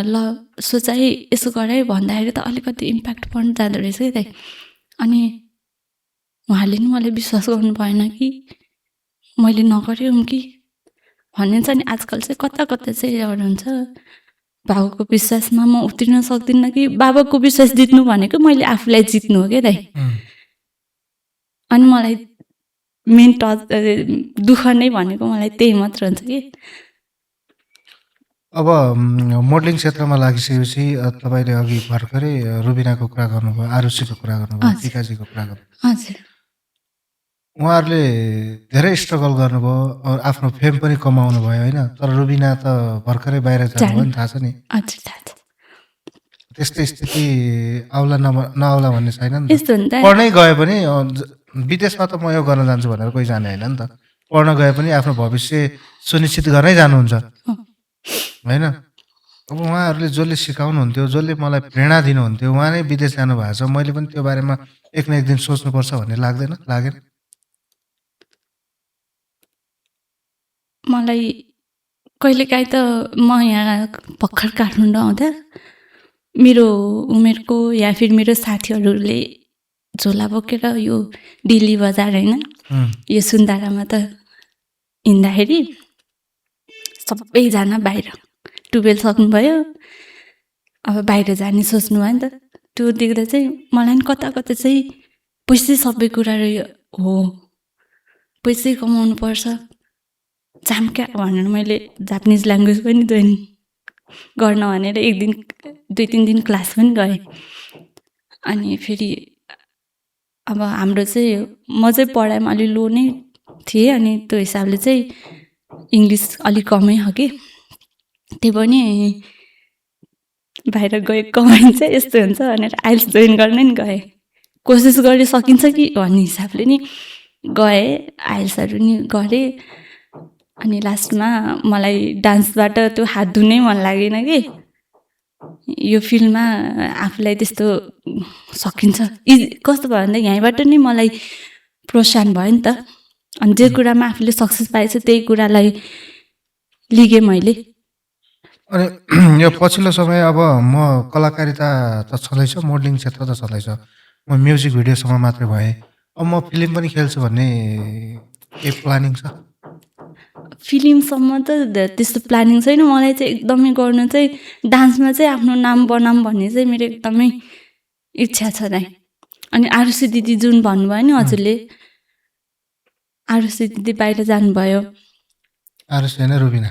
ल सोचाइ यसो गराइ भन्दाखेरि त अलिकति इम्प्याक्ट पर्न जाँदो रहेछ कि दाइ। अनि उहाँले नि मलाई विश्वास गर्नु भएन कि मैले नगर्यौँ कि भनिन्छ नि। आजकल चाहिँ कता चाहिँ एउटा हुन्छ, बाबाको विश्वासमा म उत्रिन सक्दिनँ कि बाबाको विश्वास जित्नु भनेको मैले आफूलाई जित्नु हो क्या दाइ। अनि मलाई मेन दुःख नै भनेको मलाई त्यही मात्र हुन्छ कि। अब मोडलिङ क्षेत्रमा लागिसकेपछि तपाईँले अघि भर्खरै रुबिनाको कुरा गर्नुभयो, आरुषीको कुरा गर्नुभयो, टिकाजीको कुरा गर्नुभयो। हजुर, उहाँहरूले धेरै स्ट्रगल गर्नुभयो, आफ्नो फेम पनि कमाउनु भयो होइन। तर रुबिना त भर्खरै बाहिर जानुभयो नि, थाहा छ नि। त्यस्तै स्थिति आउला नआउला भन्ने छैन नि त। पढ्नै गए पनि विदेशमा त म यो गर्न जान्छु भनेर कोही जाने होइन नि त। पढ्न गए पनि आफ्नो भविष्य सुनिश्चित गर्नै जानुहुन्छ होइन। अब उहाँहरूले जसले सिकाउनुहुन्थ्यो, जसले मलाई प्रेरणा दिनुहुन्थ्यो, उहाँ नै विदेश जानुभएको छ। मैले पनि त्यो बारेमा एक न एक दिन सोच्नुपर्छ भन्ने लागेन? मलाई कहिलेकाहीँ त म यहाँ भर्खर काठमाडौँ आउँदा मेरो उमेरको या फिर मेरो साथीहरूले झोला बोकेर यो दिल्ली बजार होइन यो सुन्दारामा त हिँड्दाखेरि सबैजना बाहिर 12 सक्नुभयो, अब बाहिर जाने सोच्नु भयो नि त। त्यो देख्दा चाहिँ मलाई नि कता कता चाहिँ पैसै सबै कुरा हो, पैसै कमाउनु पर्छ झाम्क्या भनेर मैले जापानिज ल्याङ्ग्वेज पनि जोइन गर्न भनेर 1 दिन 2-3 दिन क्लास पनि गएँ। अनि फेरि अब हाम्रो चाहिँ म चाहिँ पढाइमा अलि लो नै थिएँ, अनि त्यो हिसाबले चाहिँ इङ्ग्लिस अलिक कमै हो कि, त्यही पनि बाहिर गए कमाइन्छ यस्तो हुन्छ भनेर आइल्स जोइन गर्नै नि गएँ। कोसिस गरे सकिन्छ कि भन्ने हिसाबले नि गएँ, आइल्सहरू नि गरेँ। अनि लास्टमा मलाई डान्सबाट त्यो हात धुनै मन लागेन कि यो फिल्डमा आफूलाई त्यस्तो सकिन्छ कस्तो भयो भन्दा यहीँबाट नै मलाई प्रोत्साहन भयो नि त। अनि जे कुरामा आफूले सक्सेस पाएछ त्यही कुरालाई लिगेँ मैले। अनि यो पछिल्लो समय अब म कलाकारिता त छँदैछ, मोडलिङ क्षेत्र त छँदैछ, म म्युजिक भिडियोसम्म मात्रै भएँ, अब म फिल्म पनि खेल्छु भन्ने केही प्लानिङ छ? फिल्मसम्म त त्यस्तो प्लानिङ छैन। मलाई चाहिँ एकदमै गर्नु चाहिँ डान्समा चाहिँ आफ्नो नाम बनाऊँ भन्ने चाहिँ मेरो एकदमै इच्छा छ दाइ। अनि आरुषी दिदी जुन भन्नुभयो नि हजुरले, आरुषी दिदी बाहिर जानुभयो। आरुषी होइन, रुबिना।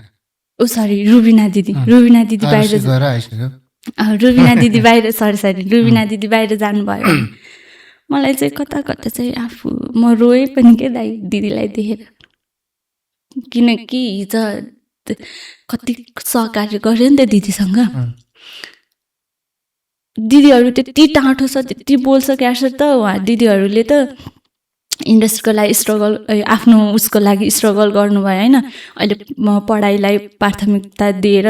ओ सरी, रुबिना दिदी। रुबिना दिदी बाहिर गएर आइसक्यो। रुबिना दिदी बाहिर सरी रुबिना दिदी बाहिर जानुभयो। मलाई चाहिँ कता कता चाहिँ आफू म रोएँ पनि के दाइ दिदीलाई देखेर, किनकि हिजो कति सहकार्य गऱ्यो नि त दिदीसँग। दिदीहरू त्यति टाँठो छ, त्यति बोल्छ क्या सर त उहाँ दिदीहरूले त इन्डस्ट्रीको लागि स्ट्रगल आफ्नो उसको लागि स्ट्रगल गर्नुभयो होइन। अहिले पढाइलाई प्राथमिकता दिएर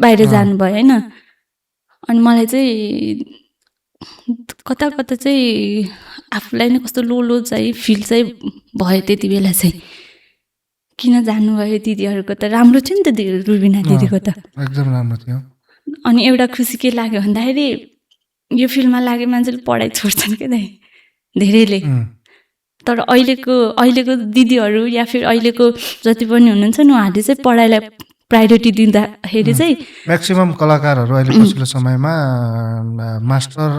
बाहिर जानुभयो होइन। अनि मलाई चाहिँ कता कता चाहिँ आफूलाई नै कस्तो लो लो चाहिँ फिल चाहिँ भयो त्यति बेला चाहिँ। किन जानुभयो दिदीहरूको त राम्रो थियो नि त रुबिना दिदीको त एकदम राम्रो थियो। अनि एउटा खुसी के लाग्यो भन्दाखेरि यो फिल्ममा लागे मान्छेले पढाइ छोड्छन् क्या दाइ धेरैले। तर अहिलेको दिदीहरू या फिर अहिलेको जति पनि हुनुहुन्छ नि उहाँहरूले चाहिँ पढाइलाई प्रायोरिटी दिँदाखेरि चाहिँ म्याक्सिमम कलाकारहरू अहिले पछिल्लो समयमा मास्टर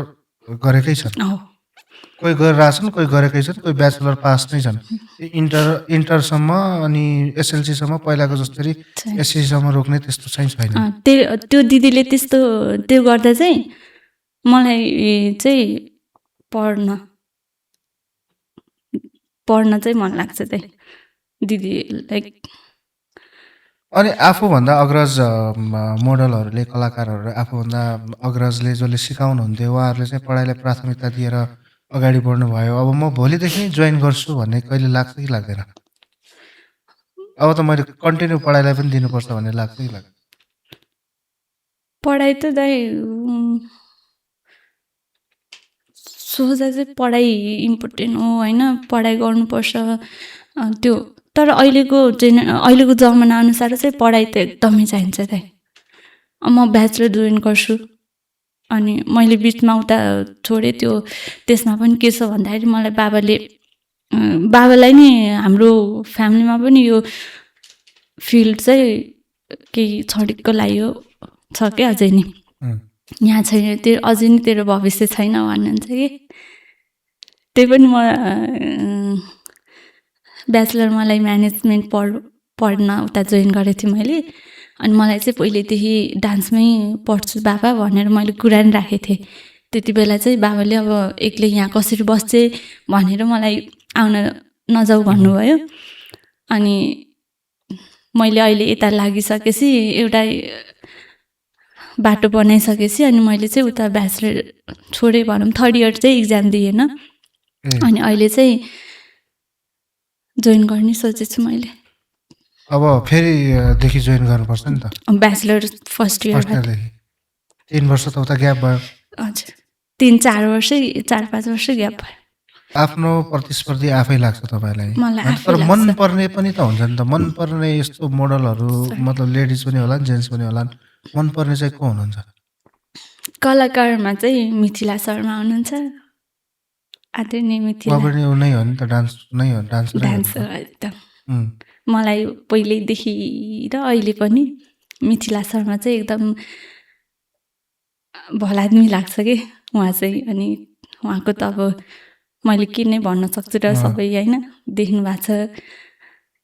गरेकै छन्। कोही गरिरहेछन्, कोही गरेकै छन्, कोही ब्याचलर पास नै छन्। इन्टरसम्म अनि एसएलसीसम्म पहिलाको जस्तै एसएससीसम्म रोक्ने त्यस्तो चाहिँ छैन। त्यो दिदीले त्यस्तो त्यो गर्दा चाहिँ मलाई चाहिँ पढ्न चाहिँ मन लाग्छ त्यही दिदीलाई। अनि आफूभन्दा अग्रज मोडलहरूले, कलाकारहरूले आफूभन्दा अग्रजले जसले सिकाउनुहुन्थ्यो उहाँहरूले चाहिँ पढाइलाई प्राथमिकता दिएर अगाडि बढ्नुभयो। अब म भोलिदेखि नै जोइन गर्छु भन्ने कहिले लाग्छ कि लाग्दैन? अब त मैले कन्टिन्यू पढाइलाई पनि दिनुपर्छ भन्ने लाग्छ कि लाग्दैन? पढाइ त दाइ सोच्दा चाहिँ पढाइ इम्पोर्टेन्ट हो होइन, पढाइ गर्नुपर्छ त्यो। तर अहिलेको जमाना अनुसार चाहिँ पढाइ त एकदमै चाहिन्छ दाइ। म ब्याचलर जोइन गर्छु अनि मैले बिचमा उता छोडेँ, त्यसमा पनि के छ भन्दाखेरि मलाई बाबालाई नि हाम्रो फ्यामिलीमा पनि यो फिल्ड चाहिँ केही छड्को लाग्यो छ क्या अझै नि। यहाँ छैन अझै नि तेरो भविष्य छैन भन्नुहुन्छ कि। त्यही पनि म ब्याचलर मलाई म्यानेजमेन्ट पढ्न उता जोइन गरेको थिएँ मैले। अनि मलाई चाहिँ पहिल्यैदेखि डान्समै पढ्छु बाबा भनेर मैले कुरा नि राखेको थिएँ। त्यति बेला चाहिँ बाबाले अब एक्लै यहाँ कसरी बस्छे भनेर मलाई आउन नजाऊ भन्नुभयो। अनि मैले अहिले यता लागिसकेपछि एउटा बाटो बनाइसकेपछि अनि मैले चाहिँ उता ब्याचलर छोडेँ भनौँ, 3rd इयर चाहिँ इक्जाम दिएन। अनि अहिले चाहिँ जोइन गर्ने सोचेछु मैले। अब फेरिदेखि जोइन गर्नुपर्छ नि त ब्याचलर फर्स्ट इयर। 3 वर्ष त उता ग्याप भयो। हजुर 3-4 वर्ष 4-5 वर्ष ग्याप भयो। आफ्नो प्रतिस्पर्धी आफै लाग्छ तपाईँलाई? मलाई तर मन पर्ने पनि त हुन्छ नि त। मन पर्ने यस्तो मोडलहरू मतलब लेडिज पनि होला, जेन्ट्स पनि होला, मन पर्ने चाहिँ को हुनुहुन्छ? कलाकारमा चाहिँ मिथिला शर्मा हुनुहुन्छ, आदरणीय उहाँ मिथिला पनि ऊ नै हो नि त डान्स नै हो डान्सरै हो नि डान्सर त। एकदम उम्, मलाई पहिल्यैदेखि र अहिले पनि मिथिला शर्मा चाहिँ एकदम भलादमी लाग्छ कि उहाँ चाहिँ। अनि उहाँको त अब मैले के नै भन्न सक्छु र सबै होइन देख्नु भएको छ,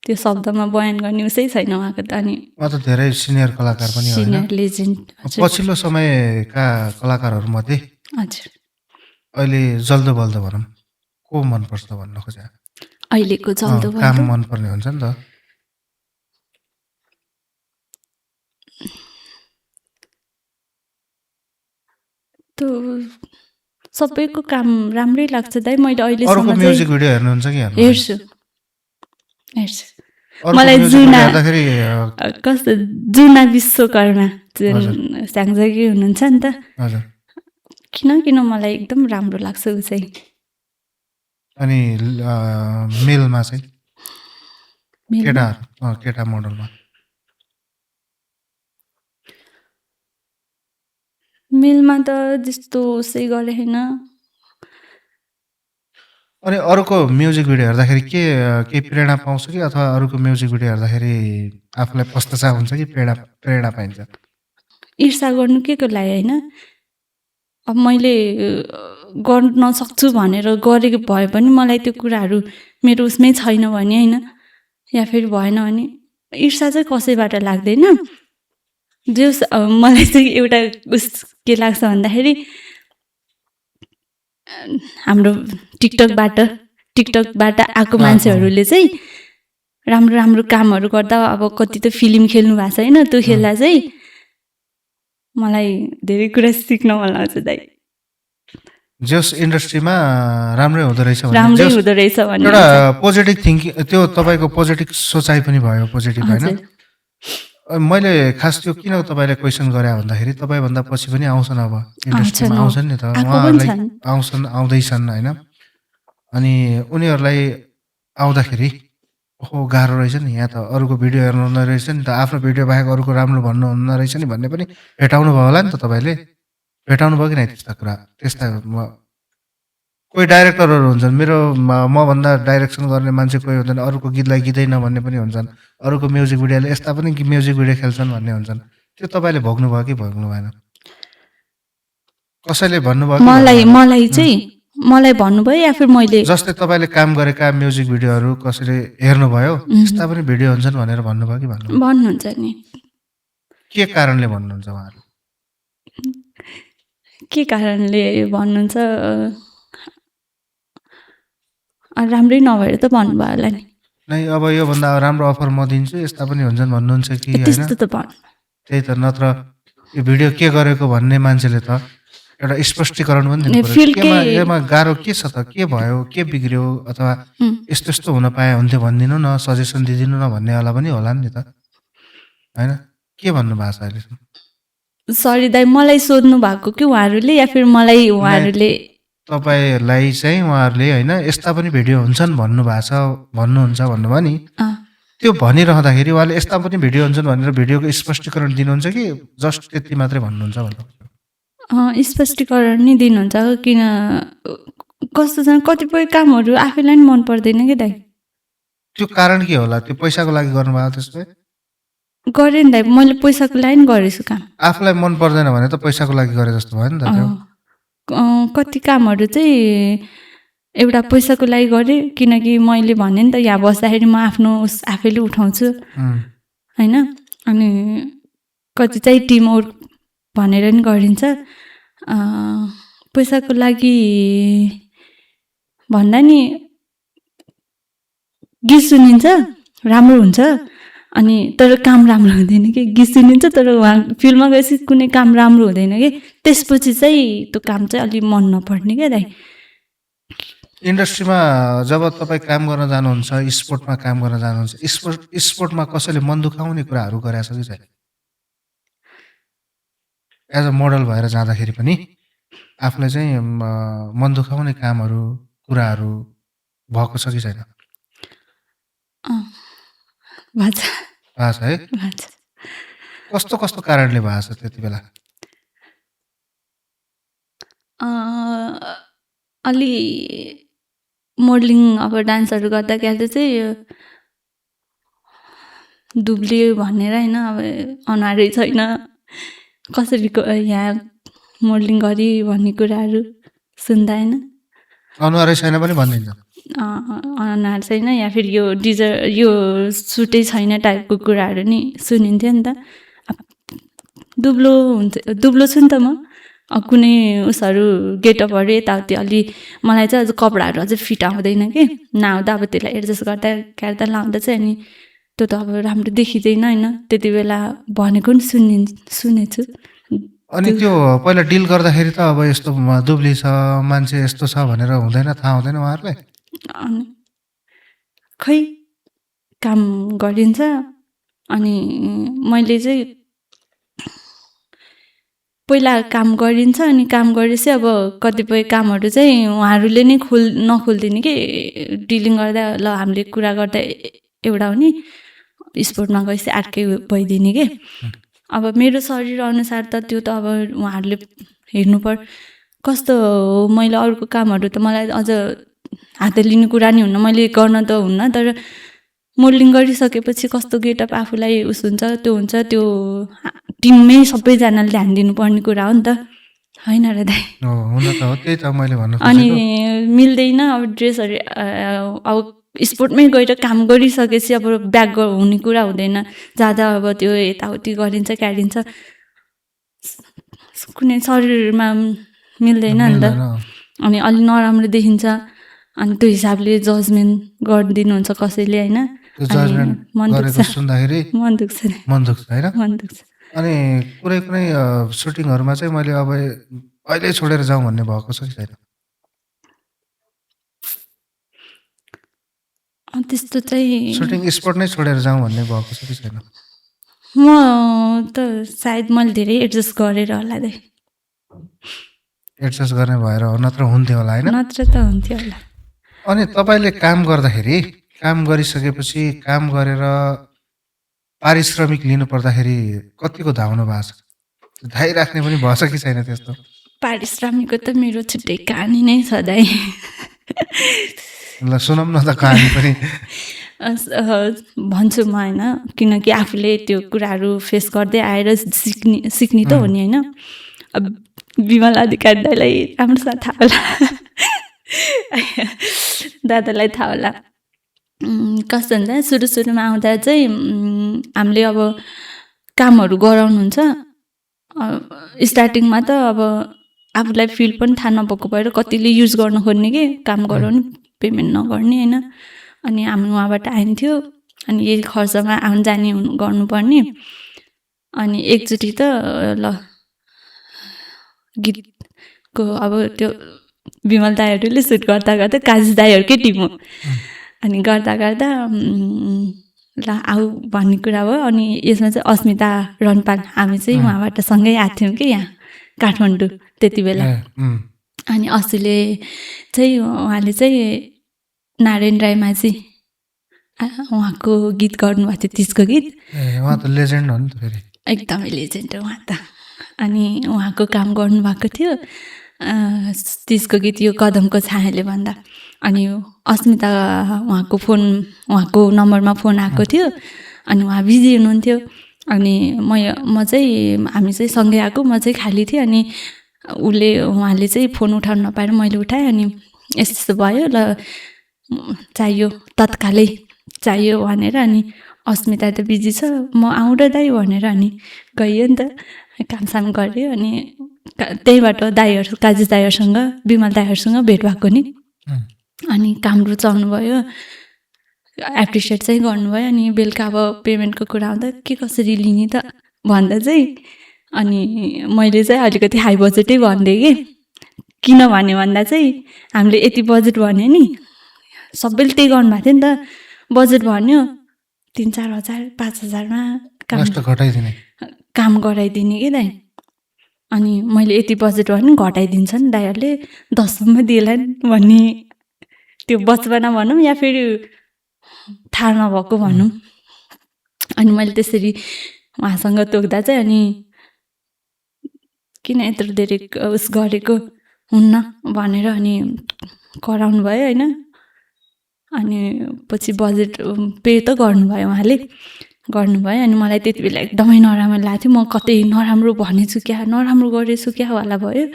त्यो शब्दमा बयान गर्ने उसै छैन उहाँको त। अनि उहाँ त धेरै सिनियर कलाकार पनि हो होइन। सिनियर लेजेन्ड हजुर पछिल्लो समयका कलाकारहरूमध्ये हजुर। अहिले जल्दो बल्दो भनौँ को मनपर्छ भन्न खोजे? अहिलेको जल्दो काम बल्दो मनपर्ने हुन्छ नि त। त्यो सबैको काम राम्रै लाग्छ दाइ। मैले अरूको अहिलेसम्म चाहिँ म्युजिक भिडियो हेर्नुहुन्छ कि हेर्नु? हेर्छु हेर्छु। अरूको मलाई म्युजिक भिडियो जुना हेर्दाखेरि कस्तो जुना विश्वकर्मा जुन स्याङ्जाकी हुनुहुन्छ नि त, हजुर। किन मलाई एकदम राम्रो लाग्छ ऊ चाहिँ। अनि मेलमा चाहिँ मेलमा केटा मोडलमा मेलमा त त्यस्तो उसै गरे होइन। अनि अरूको म्युजिक भिडियो हेर्दाखेरि केही प्रेरणा पाउँछ कि अथवा अरूको म्युजिक भिडियो हेर्दाखेरि आफूलाई पश्चाताप हुन्छ कि प्रेरणा पाइन्छ? ईर्षा गर्नु के को लागि होइन। अब मैले गर्न सक्छु भनेर गरेको भए पनि मलाई त्यो कुराहरू मेरो उसमै छैन भने होइन, या फेरि भएन भने ईर्षा चाहिँ कसैबाट लाग्दैन। जस मलाई चाहिँ एउटा उस के लाग्छ भन्दाखेरि हाम्रो टिकटकबाट आएको मान्छेहरूले चाहिँ राम्रो राम्रो कामहरू गर्दा, अब कति त फिल्म खेल्नु भएको छ होइन, त्यो खेल्दा चाहिँ मलाई धेरै कुरा सिक्न मन लाग्छ दाइ। जस इन्डस्ट्रीमा राम्रै हुँदो रहेछ राम्रै हुँदो रहेछ भने एउटा पोजिटिभ थिङ्किङ, त्यो तपाईँको पोजिटिभ सोचाइ पनि भयो पोजिटिभ होइन। मैले खास त्यो किन तपाईँलाई क्वेसन गरे भन्दाखेरि तपाईँभन्दा पछि पनि आउँछन्, अब इन्डस्ट्रीमा आउँछन् नि त, उहाँहरूलाई आउँदैछन् होइन। अनि उनीहरूलाई आउँदाखेरि ओहो गाह्रो रहेछ नि, यहाँ त अरूको भिडियो हेर्नु हुँदो रहेछ नि त, आफ्नो भिडियो बाहेक अरूको राम्रो भन्नु हुँदो रहेछ नि भन्ने पनि भेटाउनु भयो होला नि त तपाईँले। भेटाउनु भयो कि नै त्यस्ता कुरा? त्यस्ता कोही डाइरेक्टरहरू हुन्छन्, मभन्दा डाइरेक्सन गर्ने मान्छे कोही हुँदैन, अरूको गीतलाई गीतै नभन्ने पनि हुन्छन्, अरूको म्युजिक भिडियोले यस्ता पनि म्युजिक भिडियो खेल्छन् भन्ने हुन्छन्। त्यो तपाईँले भोग्नु भयो कि भोग्नु भएन? कसैले भन्नुभयो? मलाई चाहिँ मलाई भन्नुभयो या फिर मैले जस्तै तपाईँले काम गरेका म्युजिक भिडियोहरू कसैले हेर्नुभयो, यस्ता पनि भिडियो हुन्छन् भनेर भन्नुभयो कि भन्नुहुन्छ नि? के कारणले भन्नुहुन्छ उहाँहरू? के कारणले भन्नुहुन्छ? राम्रै नभएर त भन्नुभयो होला नि। नै अब योभन्दा राम्रो अफर म दिन्छु यस्ता पनि हुन्छन् भन्नुहुन्छ कि होइन? त्यही त, नत्र यो भिडियो के गरेको भन्ने मान्छेले त एउटा स्पष्टीकरण पनि दिनु पर्यो। यसमा गाह्रो के छ त, के भयो, के बिग्रियो, अथवा यस्तो यस्तो हुन पाए हुन्थ्यो भनिदिनु न, सजेसन दिइदिनु न भन्नेवाला पनि होला नि त होइन। के भन्नु भएको छ अहिलेसम्म? सरी दाइ, मलाई सोध्नु भएको कि उहाँहरूले, या फिर मलाई उहाँहरूले? तपाईँलाई चाहिँ उहाँहरूले होइन यस्ता पनि भिडियो हुन्छन् भन्नुभएको छ, भन्नुहुन्छ भन्नुभयो नि। त्यो भनिरहँदाखेरि उहाँले यस्ता पनि भिडियो हुन्छन् भनेर भिडियोको स्पष्टीकरण दिनुहुन्छ कि जस्ट त्यति मात्रै भन्नुहुन्छ भन्नु? स्पष्टीकरण नै दिनुहुन्छ। किन कस्तो छ, कतिपय कामहरू आफैलाई नि मन पर्दैन कि दाइ। त्यो कारण के होला? त्यो पैसाको लागि गर्नुभयो त्यसो भए? गरेँ नि दाइ, मैले पैसाको लागि नि गरेछु काम। आफूलाई मन पर्दैन भने त पैसाको लागि गरे जस्तो भयो नि त त्यो। कति कामहरू चाहिँ एउटा पैसाको लागि गरेँ, किनकि मैले भने नि त यहाँ बस्दाखेरि म आफ्नो आफैले उठाउँछु होइन। अनि कति चाहिँ टिम वर्क भनेर नि गरिन्छ। पैसाको लागि भन्दा नि गीत सुनिन्छ राम्रो हुन्छ, अनि तर काम राम्रो हुँदैन कि। गीत सुनिन्छ तर उहाँ फिल्डमा गएपछि कुनै काम राम्रो हुँदैन कि, त्यसपछि चाहिँ त्यो काम चाहिँ अलिक मन नपर्ने क्या दाइ। इन्डस्ट्रीमा जब तपाईँ काम गर्न जानुहुन्छ, स्पोर्टमा काम गर्न जानुहुन्छ, स्पोर्टमा कसैले मन दुखाउने कुराहरू गरेछ कि छैन? एज अ मोडल भएर जाँदाखेरि पनि आफूलाई चाहिँ मन दुखाउने कामहरू कुराहरू भएको छ कि छैन? भएको छ है। कस्तो कस्तो कारणले भएको छ त्यति बेला? अलि मोडलिङ अब डान्सहरू गर्दाखेरि चाहिँ दुब्लियो भनेर होइन अब अनुहारै छैन कसरी यहाँ मोडलिङ गरी भन्ने कुराहरू सुन्दा होइन अनुहारै छैन पनि भनिदिन्छ अनुहार छैन या फेरि यो सुटै छैन टाइपको कुराहरू नि सुनिन्थ्यो नि त दुब्लो छु नि त म कुनै उसहरू गेटअपहरू यताउति अलि मलाई चाहिँ अझ कपडाहरू अझै फिट आउँदैन कि नआउँदा अब त्यसलाई एडजस्ट गर्दा लाउँदा चाहिँ अनि त्यो त अब राम्रो देखिँदैन होइन त्यति बेला भनेको नि सुनेछु अनि त्यो पहिला डिल गर्दाखेरि त अब यस्तो दुब्ली छ मान्छे यस्तो छ भनेर हुँदैन थाहा हुँदैन उहाँहरूलाई खै काम गरिन्छ अनि मैले चाहिँ पहिला काम गरिन्छ अनि काम गरेपछि अब कतिपय कामहरू चाहिँ उहाँहरूले नै नखोलिदिने कि डिलिङ गर्दा ल हामीले कुरा गर्दा एउटा हो नि स्पोर्टमा गएपछि अर्कै भइदिने कि अब मेरो शरीर अनुसार त त्यो त अब उहाँहरूले हेर्नुपर्छ कस्तो हो मैले अरूको कामहरू त मलाई अझ हात लिने कुरा नि हुन्न मैले गर्न त हुन्न तर मोडलिङ गरिसकेपछि कस्तो गेटअप आफूलाई उस हुन्छ त्यो टिममै सबैजनाले ध्यान दिनुपर्ने कुरा हो नि त होइन र दाइ अनि मिल्दैन अब ड्रेसहरू अब स्पोर्टमै गएर काम गरिसकेपछि अब ब्याक हुने कुरा हुँदैन जाँदा अब त्यो यताउति गरिन्छ क्यारिन्छ कुनै शरीरमा मिल्दैन नि त अनि अलि नराम्रो देखिन्छ अनि त्यो हिसाबले जजमेन्ट गरिदिनुहुन्छ कसैले होइन मन दुख्छ अनि कुनै सुटिङहरूमा चाहिँ मैले अब अहिले छोडेर जाउँ भन्ने भएको छ कि छैन त्यस्तो चाहिँ सुटिङ स्पोर्ट नै छोडेर जाउँ भन्ने भएको छ कि छैन म त सायद मैले धेरै एडजस्ट गरेर होला दाइ एडजस्ट गर्ने भएर नत्र हुन्थ्यो होला होइन नत्र त हुन्थ्यो होला अनि तपाईँले काम गर्दाखेरि काम गरिसकेपछि काम गरेर पारिश्रमिक लिनु पर्दाखेरि कतिको धाउनु भएको छ धाइराख्ने पनि भएछ कि छैन त्यस्तो पारिश्रमिकको त मेरो छुट्टै कहानी नै छ दाइ ल सुनौँ न त कहानी पनि भन्छु म होइन किनकि आफूले त्यो कुराहरू फेस गर्दै आएर सिक्ने त हो नि होइन अब विमल अधिकारी दाइलाई राम्रोसँग थाहा होला दादालाई थाहा होला कस्तो हुन्छ सुरुमा आउँदा चाहिँ हामीले अब कामहरू गराउनुहुन्छ स्टार्टिङमा त अब आफूलाई फिल पनि थाहा नभएको भएर कतिले युज गर्न खोज्ने कि काम गराउने पेमेन्ट नगर्ने होइन अनि हामी उहाँबाट आइन्थ्यो अनि यही खर्चमा आउनु जाने गर्नुपर्ने अनि एकचोटि त ल गीतको अब त्यो विमल दाईहरूले सुट गर्दा काजी दाईहरूकै टिम हो अनि गर्दा ल आऊ भन्ने कुरा भयो अनि यसमा चाहिँ अस्मिता रनपाल हामी चाहिँ उहाँबाट सँगै आएको थियौँ कि यहाँ काठमाडौँ त्यति बेला अनि अस्तिले चाहिँ उहाँले चाहिँ नारायण राई माझी उहाँको गीत गर्नुभएको थियो तिजको गीत उहाँ त लेजेन्ड हो नि त फेरि एकदमै लेजेन्ड हो उहाँ त अनि उहाँको काम गर्नुभएको थियो तिजको गीत यो कदमको छायाले भन्दा अनि अस्मिता उहाँको नम्बरमा फोन आएको थियो अनि उहाँ बिजी हुनुहुन्थ्यो अनि म चाहिँ हामी चाहिँ सँगै आएको म चाहिँ खाली थिएँ अनि उहाँले चाहिँ फोन उठाउनु नपाएर मैले उठाएँ अनि यस्तो भयो ल चाहियो तत्कालै चाहियो भनेर अनि अस्मिता त बिजी छ म आउँ र दाइ भनेर अनि गइयो नि त कामसाम गऱ्यो अनि त्यहीबाट दाईहरू काजी दाईहरूसँग विमल दाईहरूसँग भेट भएको नि अनि काम रुचाउनु भयो एप्रिसिएट चाहिँ गर्नुभयो अनि बेलुका अब पेमेन्टको कुरा आउँदा के कसरी लिने त भन्दा चाहिँ अनि मैले चाहिँ अलिकति हाई बजेटै भनिदिएँ कि किन भन्दा चाहिँ हामीले यति बजेट भन्यो नि सबैले त्यही गर्नुभएको थियो नि त बजेट भन्यो 3-4 हजार 5 हजारमा काम गराइदिने कि दाइ अनि मैले यति बजेट भने घटाइदिन्छ नि दाइहरूले 10 सम्म दिएला भन्ने त्यो बचपना भनौँ या फेरि थाहा नभएको भनौँ अनि मैले त्यसरी उहाँसँग तोक्दा चाहिँ अनि किन यत्रो धेरै उस गरेको हुन्न भनेर अनि कराउनु भयो होइन अनि पछि बजेट पे त गर्नुभयो उहाँले गर्नुभयो अनि मलाई त्यति बेला एकदमै नराम्रो लाग्थ्यो म कतै नराम्रो भनेछु क्या नराम्रो गरेछु क्या वाला भयो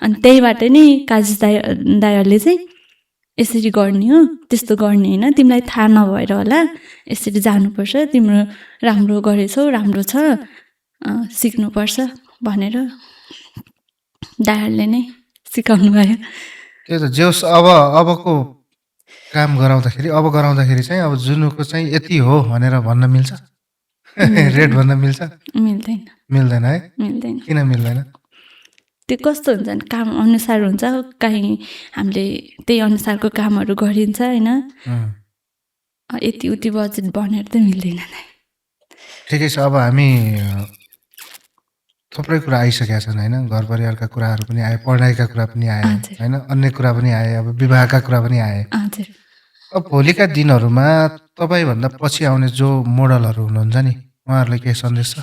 अनि त्यहीबाट नै काजिस दाइहरूले चाहिँ यसरी गर्ने हो त्यस्तो गर्ने होइन तिमीलाई थाहा नभएर होला यसरी जानुपर्छ तिम्रो राम्रो गरेछौ राम्रो छ सिक्नुपर्छ भनेर दाइहरूले नै सिकाउनु भयो त्यही त जे होस् अबको काम गराउँदाखेरि चाहिँ अब जुनुको चाहिँ यति हो भनेर भन्न मिल्छ रेट भन्न मिल्छ मिल्दैन है मिल्दैन किन मिल्दैन त्यो कस्तो हुन्छ भने काम अनुसार हुन्छ कहीँ हामीले त्यही अनुसारको कामहरू गरिन्छ होइन यति उति बजेट भनेर त मिल्दैन ठिकै छ अब हामी थुप्रै कुरा आइसकेका छन् होइन घर परिवारका कुराहरू पनि आए पढाइका कुरा पनि आए होइन अन्य कुरा पनि आए अब विवाहका कुरा पनि आए अब भोलिका दिनहरूमा तपाईँभन्दा पछि आउने जो मोडलहरू हुनुहुन्छ नि उहाँहरूलाई के सन्देश छ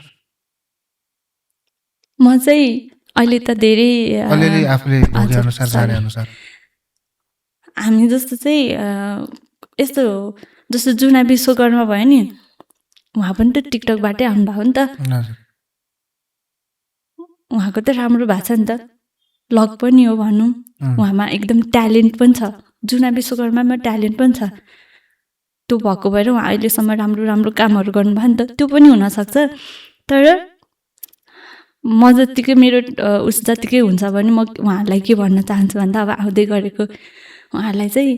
म चाहिँ अहिले त धेरै अलिअलि आफूले भोगे अनुसार जाने अनुसार हामी जस्तो चाहिँ यस्तो जस्तो जुना विश्वकर्मा भयो नि उहाँ पनि त टिकटकबाटै आउनुभयो नि त उहाँको त राम्रो भएको छ नि त लक पनि हो भनौँ उहाँमा एकदम ट्यालेन्ट पनि छ जुना विश्वकर्मामा ट्यालेन्ट पनि छ त्यो भएको भएर उहाँ अहिलेसम्म राम्रो राम्रो कामहरू गर्नुभयो नि त त्यो पनि हुनसक्छ तर म जतिकै मेरो उस जतिकै हुन्छ भने म उहाँहरूलाई के भन्न चाहन्छु भन्दा अब आउँदै गरेको उहाँहरूलाई चाहिँ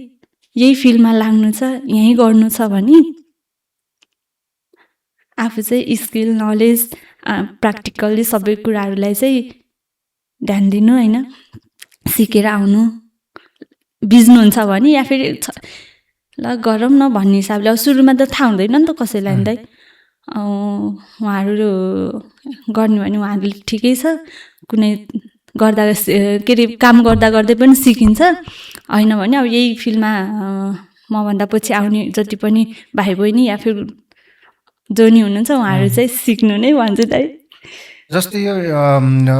यही फिल्डमा लाग्नु छ यहीँ गर्नु छ भने आफू चाहिँ स्किल नलेज प्र्याक्टिकल्ली सबै कुराहरूलाई चाहिँ ध्यान दिनु होइन सिकेर आउनु बिज्नुहुन्छ भने या फेरि ल गरौँ न भन्ने हिसाबले अब सुरुमा त थाहा हुँदैन नि त कसैलाई नि त उहाँहरू गर्ने भने उहाँहरूले ठिकै छ कुनै गर्दा के अरे काम गर्दा गर्दै पनि सिकिन्छ होइन भने अब यही फिल्डमा मभन्दा पछि आउने जति पनि भाइ बहिनी या फिर जो नि हुनुहुन्छ उहाँहरू चाहिँ सिक्नु नै भन्छु दाइ जस्तै यो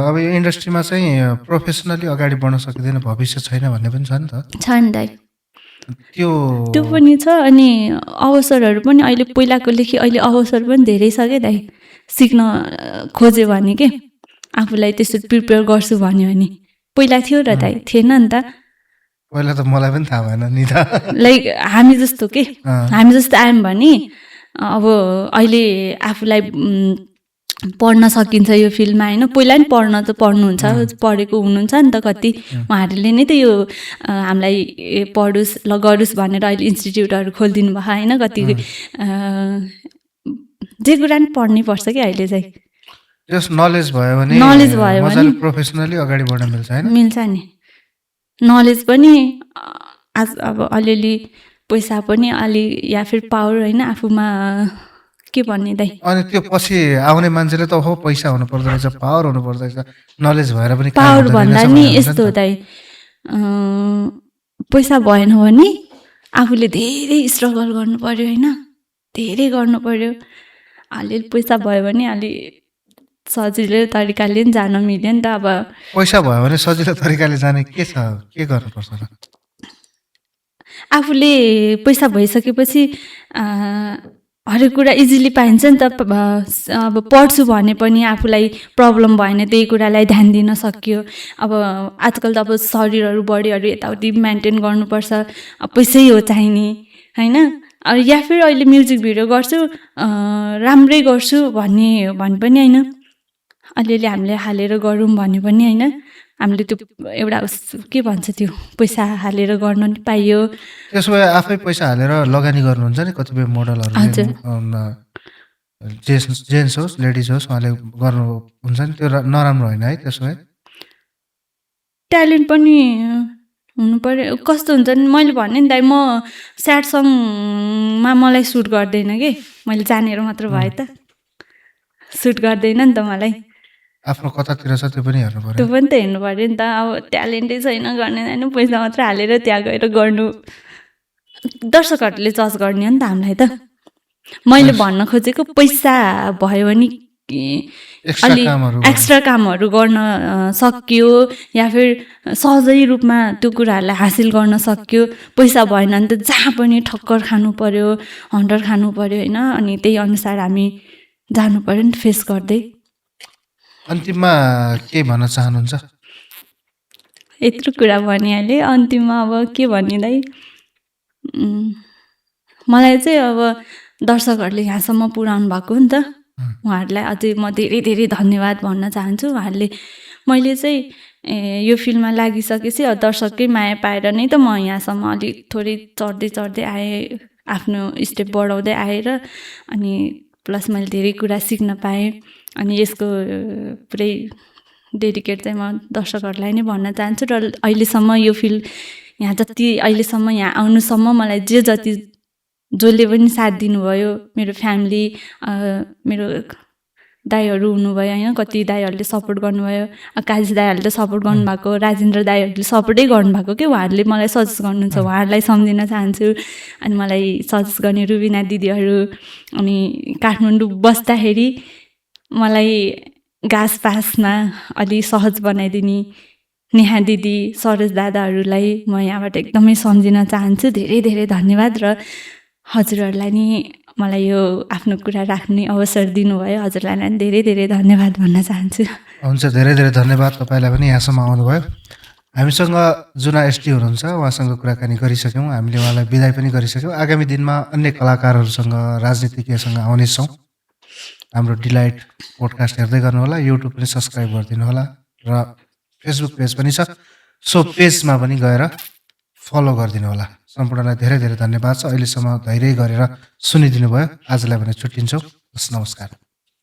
अब यो इन्डस्ट्रीमा चाहिँ प्रोफेसनली अगाडि बढ्न सकिँदैन भविष्य छैन भन्ने पनि छ नि त छ नि दाइ त्यो पनि छ अनि अवसरहरू पनि अहिले पहिलाको लेखी अहिले अवसर पनि धेरै छ क्या दाइ सिक्न खोज्यो भने के आफूलाई त्यसरी प्रिपेयर गर्छु भन्यो भने पहिला थियो र दाइ थिएन नि त पहिला त मलाई पनि थाहा भएन नि त लाइक हामी जस्तो के हामी जस्तो आयौँ भने अब अहिले आफूलाई पढ्न सकिन्छ यो फिल्डमा होइन पहिला नि पढ्न त पढ्नुहुन्छ पढेको हुनुहुन्छ नि त कति उहाँहरूले नै त यो हामीलाई पढोस् ल गरोस् भनेर अहिले इन्स्टिट्युटहरू खोलिदिनु भयो होइन कति जे कुरा नि पढ्नै पर्छ कि अहिले चाहिँ नलेज भयो भने प्रोफेसनली अगाडि बढ्न मिल्छ हैन मिल्छ नि नलेज पनि आज अब अलिअलि पैसा पनि अलि या फिर पावर होइन आफूमा के भन्ने दाइ अनि त्यो पछि आउने मान्छेले त हो पैसा हुनु पर्दो रहेछ पावर हुनु पर्दो रहेछ नलेज भएर पनि पावर भन्दा नि यस्तो हो दाइ पैसा भएन भने आफूले धेरै स्ट्रगल गर्नु पर्यो होइन धेरै गर्नु पर्यो अलिअलि पैसा भयो भने अलि सजिलो तरिकाले नि जान मिल्यो नि त अब पैसा भयो भने सजिलो तरिकाले जाने के छ के गर्नुपर्छ र आफूले पैसा भइसकेपछि हरेक कुरा इजिली पाइन्छ नि त अब पढ्छु भने पनि आफूलाई प्रब्लम भएन त्यही कुरालाई ध्यान दिन सकियो अब आजकल त अब शरीरहरू बडीहरू यताउति मेन्टेन गर्नुपर्छ पैसै हो चाहिने होइन या फिर अहिले म्युजिक भिडियो गर्छु राम्रै गर्छु भने पनि होइन अलिअलि हामीले हालेर गरौँ भने पनि होइन हामीले त्यो एउटा के भन्छ त्यो पैसा हालेर गर्न नि पाइयो त्यसो भए आफै पैसा हालेर लगानी गर्नुहुन्छ नि कतिपय मोडलहरू जेन्ट्स होस् लेडिज होस् उहाँले गर्नुहुन्छ नि त्यो नराम्रो होइन है त्यसो भए ट्यालेन्ट पनि हुनु पर्यो कस्तो हुन्छ नि मैले भने नि दाइ म स्याड सङमा मलाई सुट गर्दैन कि मैले जानेर मात्र भए त सुट गर्दैन नि त मलाई आफ्नो कतातिर छ त्यो पनि हेर्नु पर्यो त्यो पनि त हेर्नु पर्यो नि त अब ट्यालेन्टै छैन गर्ने होइन पैसा मात्र हालेर त्यहाँ गएर गर्नु दर्शकहरूले जज गर्ने हो नि त हामीलाई त मैले भन्न खोजेको पैसा भयो भने एक्स्ट्रा कामहरू एक्स्ट्रा कामहरू गर्न सक्यो या फिर सहजै रूपमा त्यो कुराहरूलाई हासिल गर्न सक्यो। पैसा भएन भने त जहाँ पनि ठक्कर खानु पर्यो, हन्टर खानु पर्यो होइन। अनि त्यही अनुसार हामी जानु पर्यो नि फेस गर्दै। अन्तिममा के भन्न चाहनुहुन्छ? यत्रो कुरा भनिहालेँ, अन्तिममा अब के भनिँदै मलाई चाहिँ अब दर्शकहरूले यहाँसम्म पुर्याउनु भएको हो नि त, उहाँहरूलाई अझै म धेरै धेरै धन्यवाद भन्न चाहन्छु। उहाँहरूले मैले चाहिँ यो फिल्ममा लागिसकेपछि दर्शककै माया पाएर नै त म यहाँसम्म अलिक थोरै चढ्दै आएँ, आफ्नो स्टेप बढाउँदै आएर। अनि प्लस मैले धेरै कुरा सिक्न पाएँ। अनि यसको पुरै डेडिकेट चाहिँ म दर्शकहरूलाई नै भन्न चाहन्छु। र अहिलेसम्म यो फिल्म यहाँ जति अहिलेसम्म यहाँ आउनुसम्म मलाई जति जसले पनि साथ दिनुभयो, मेरो फ्यामिली, मेरो दाईहरू हुनुभयो होइन, कति दाईहरूले सपोर्ट गर्नुभयो, आकाश दाईहरूले सपोर्ट गर्नुभएको, राजेन्द्र दाईहरूले सपोर्टै गर्नुभएको के उहाँहरूले मलाई सजेस्ट गर्नुहुन्छ, उहाँहरूलाई सम्झिन चाहन्छु। अनि मलाई सजेस्ट गर्ने रुबिना दिदीहरू, अनि काठमाडौँ बस्दाखेरि मलाई घाँस पासमा अलि सहज बनाइदिने नेहा दिदी, सरोज दादाहरूलाई म यहाँबाट एकदमै सम्झिन चाहन्छु। धेरै धेरै धन्यवाद। र हजुरहरूलाई नि मलाई यो आफ्नो कुरा राख्ने अवसर दिनुभयो, हजुरलाई नि धेरै धेरै धन्यवाद भन्न चाहन्छु। हुन्छ, धेरै धेरै धन्यवाद तपाईँलाई पनि यहाँसम्म आउनुभयो। हामीसँग जुना एसटी हुनुहुन्छ, उहाँसँग कुराकानी गरिसक्यौँ, हामीले उहाँलाई बिदाई पनि गरिसक्यौँ। आगामी दिनमा अन्य कलाकारहरूसँग, राजनीतिज्ञसँग आउनेछौँ। हाम्रो डिलाइट पोडकास्ट हेर्दै गर्नुहोला, युट्युब पनि सब्सक्राइब गरिदिनु होला र फेसबुक पेज पनि छ, सो पेजमा पनि गएर फलो गरिदिनु होला। सम्पूर्णलाई धेरै धेरै धन्यवाद छ, अहिलेसम्म धैर्य गरेर सुनिदिनु भयो। आजलाई भने छुट्टिन्छौँ। नमस्कार।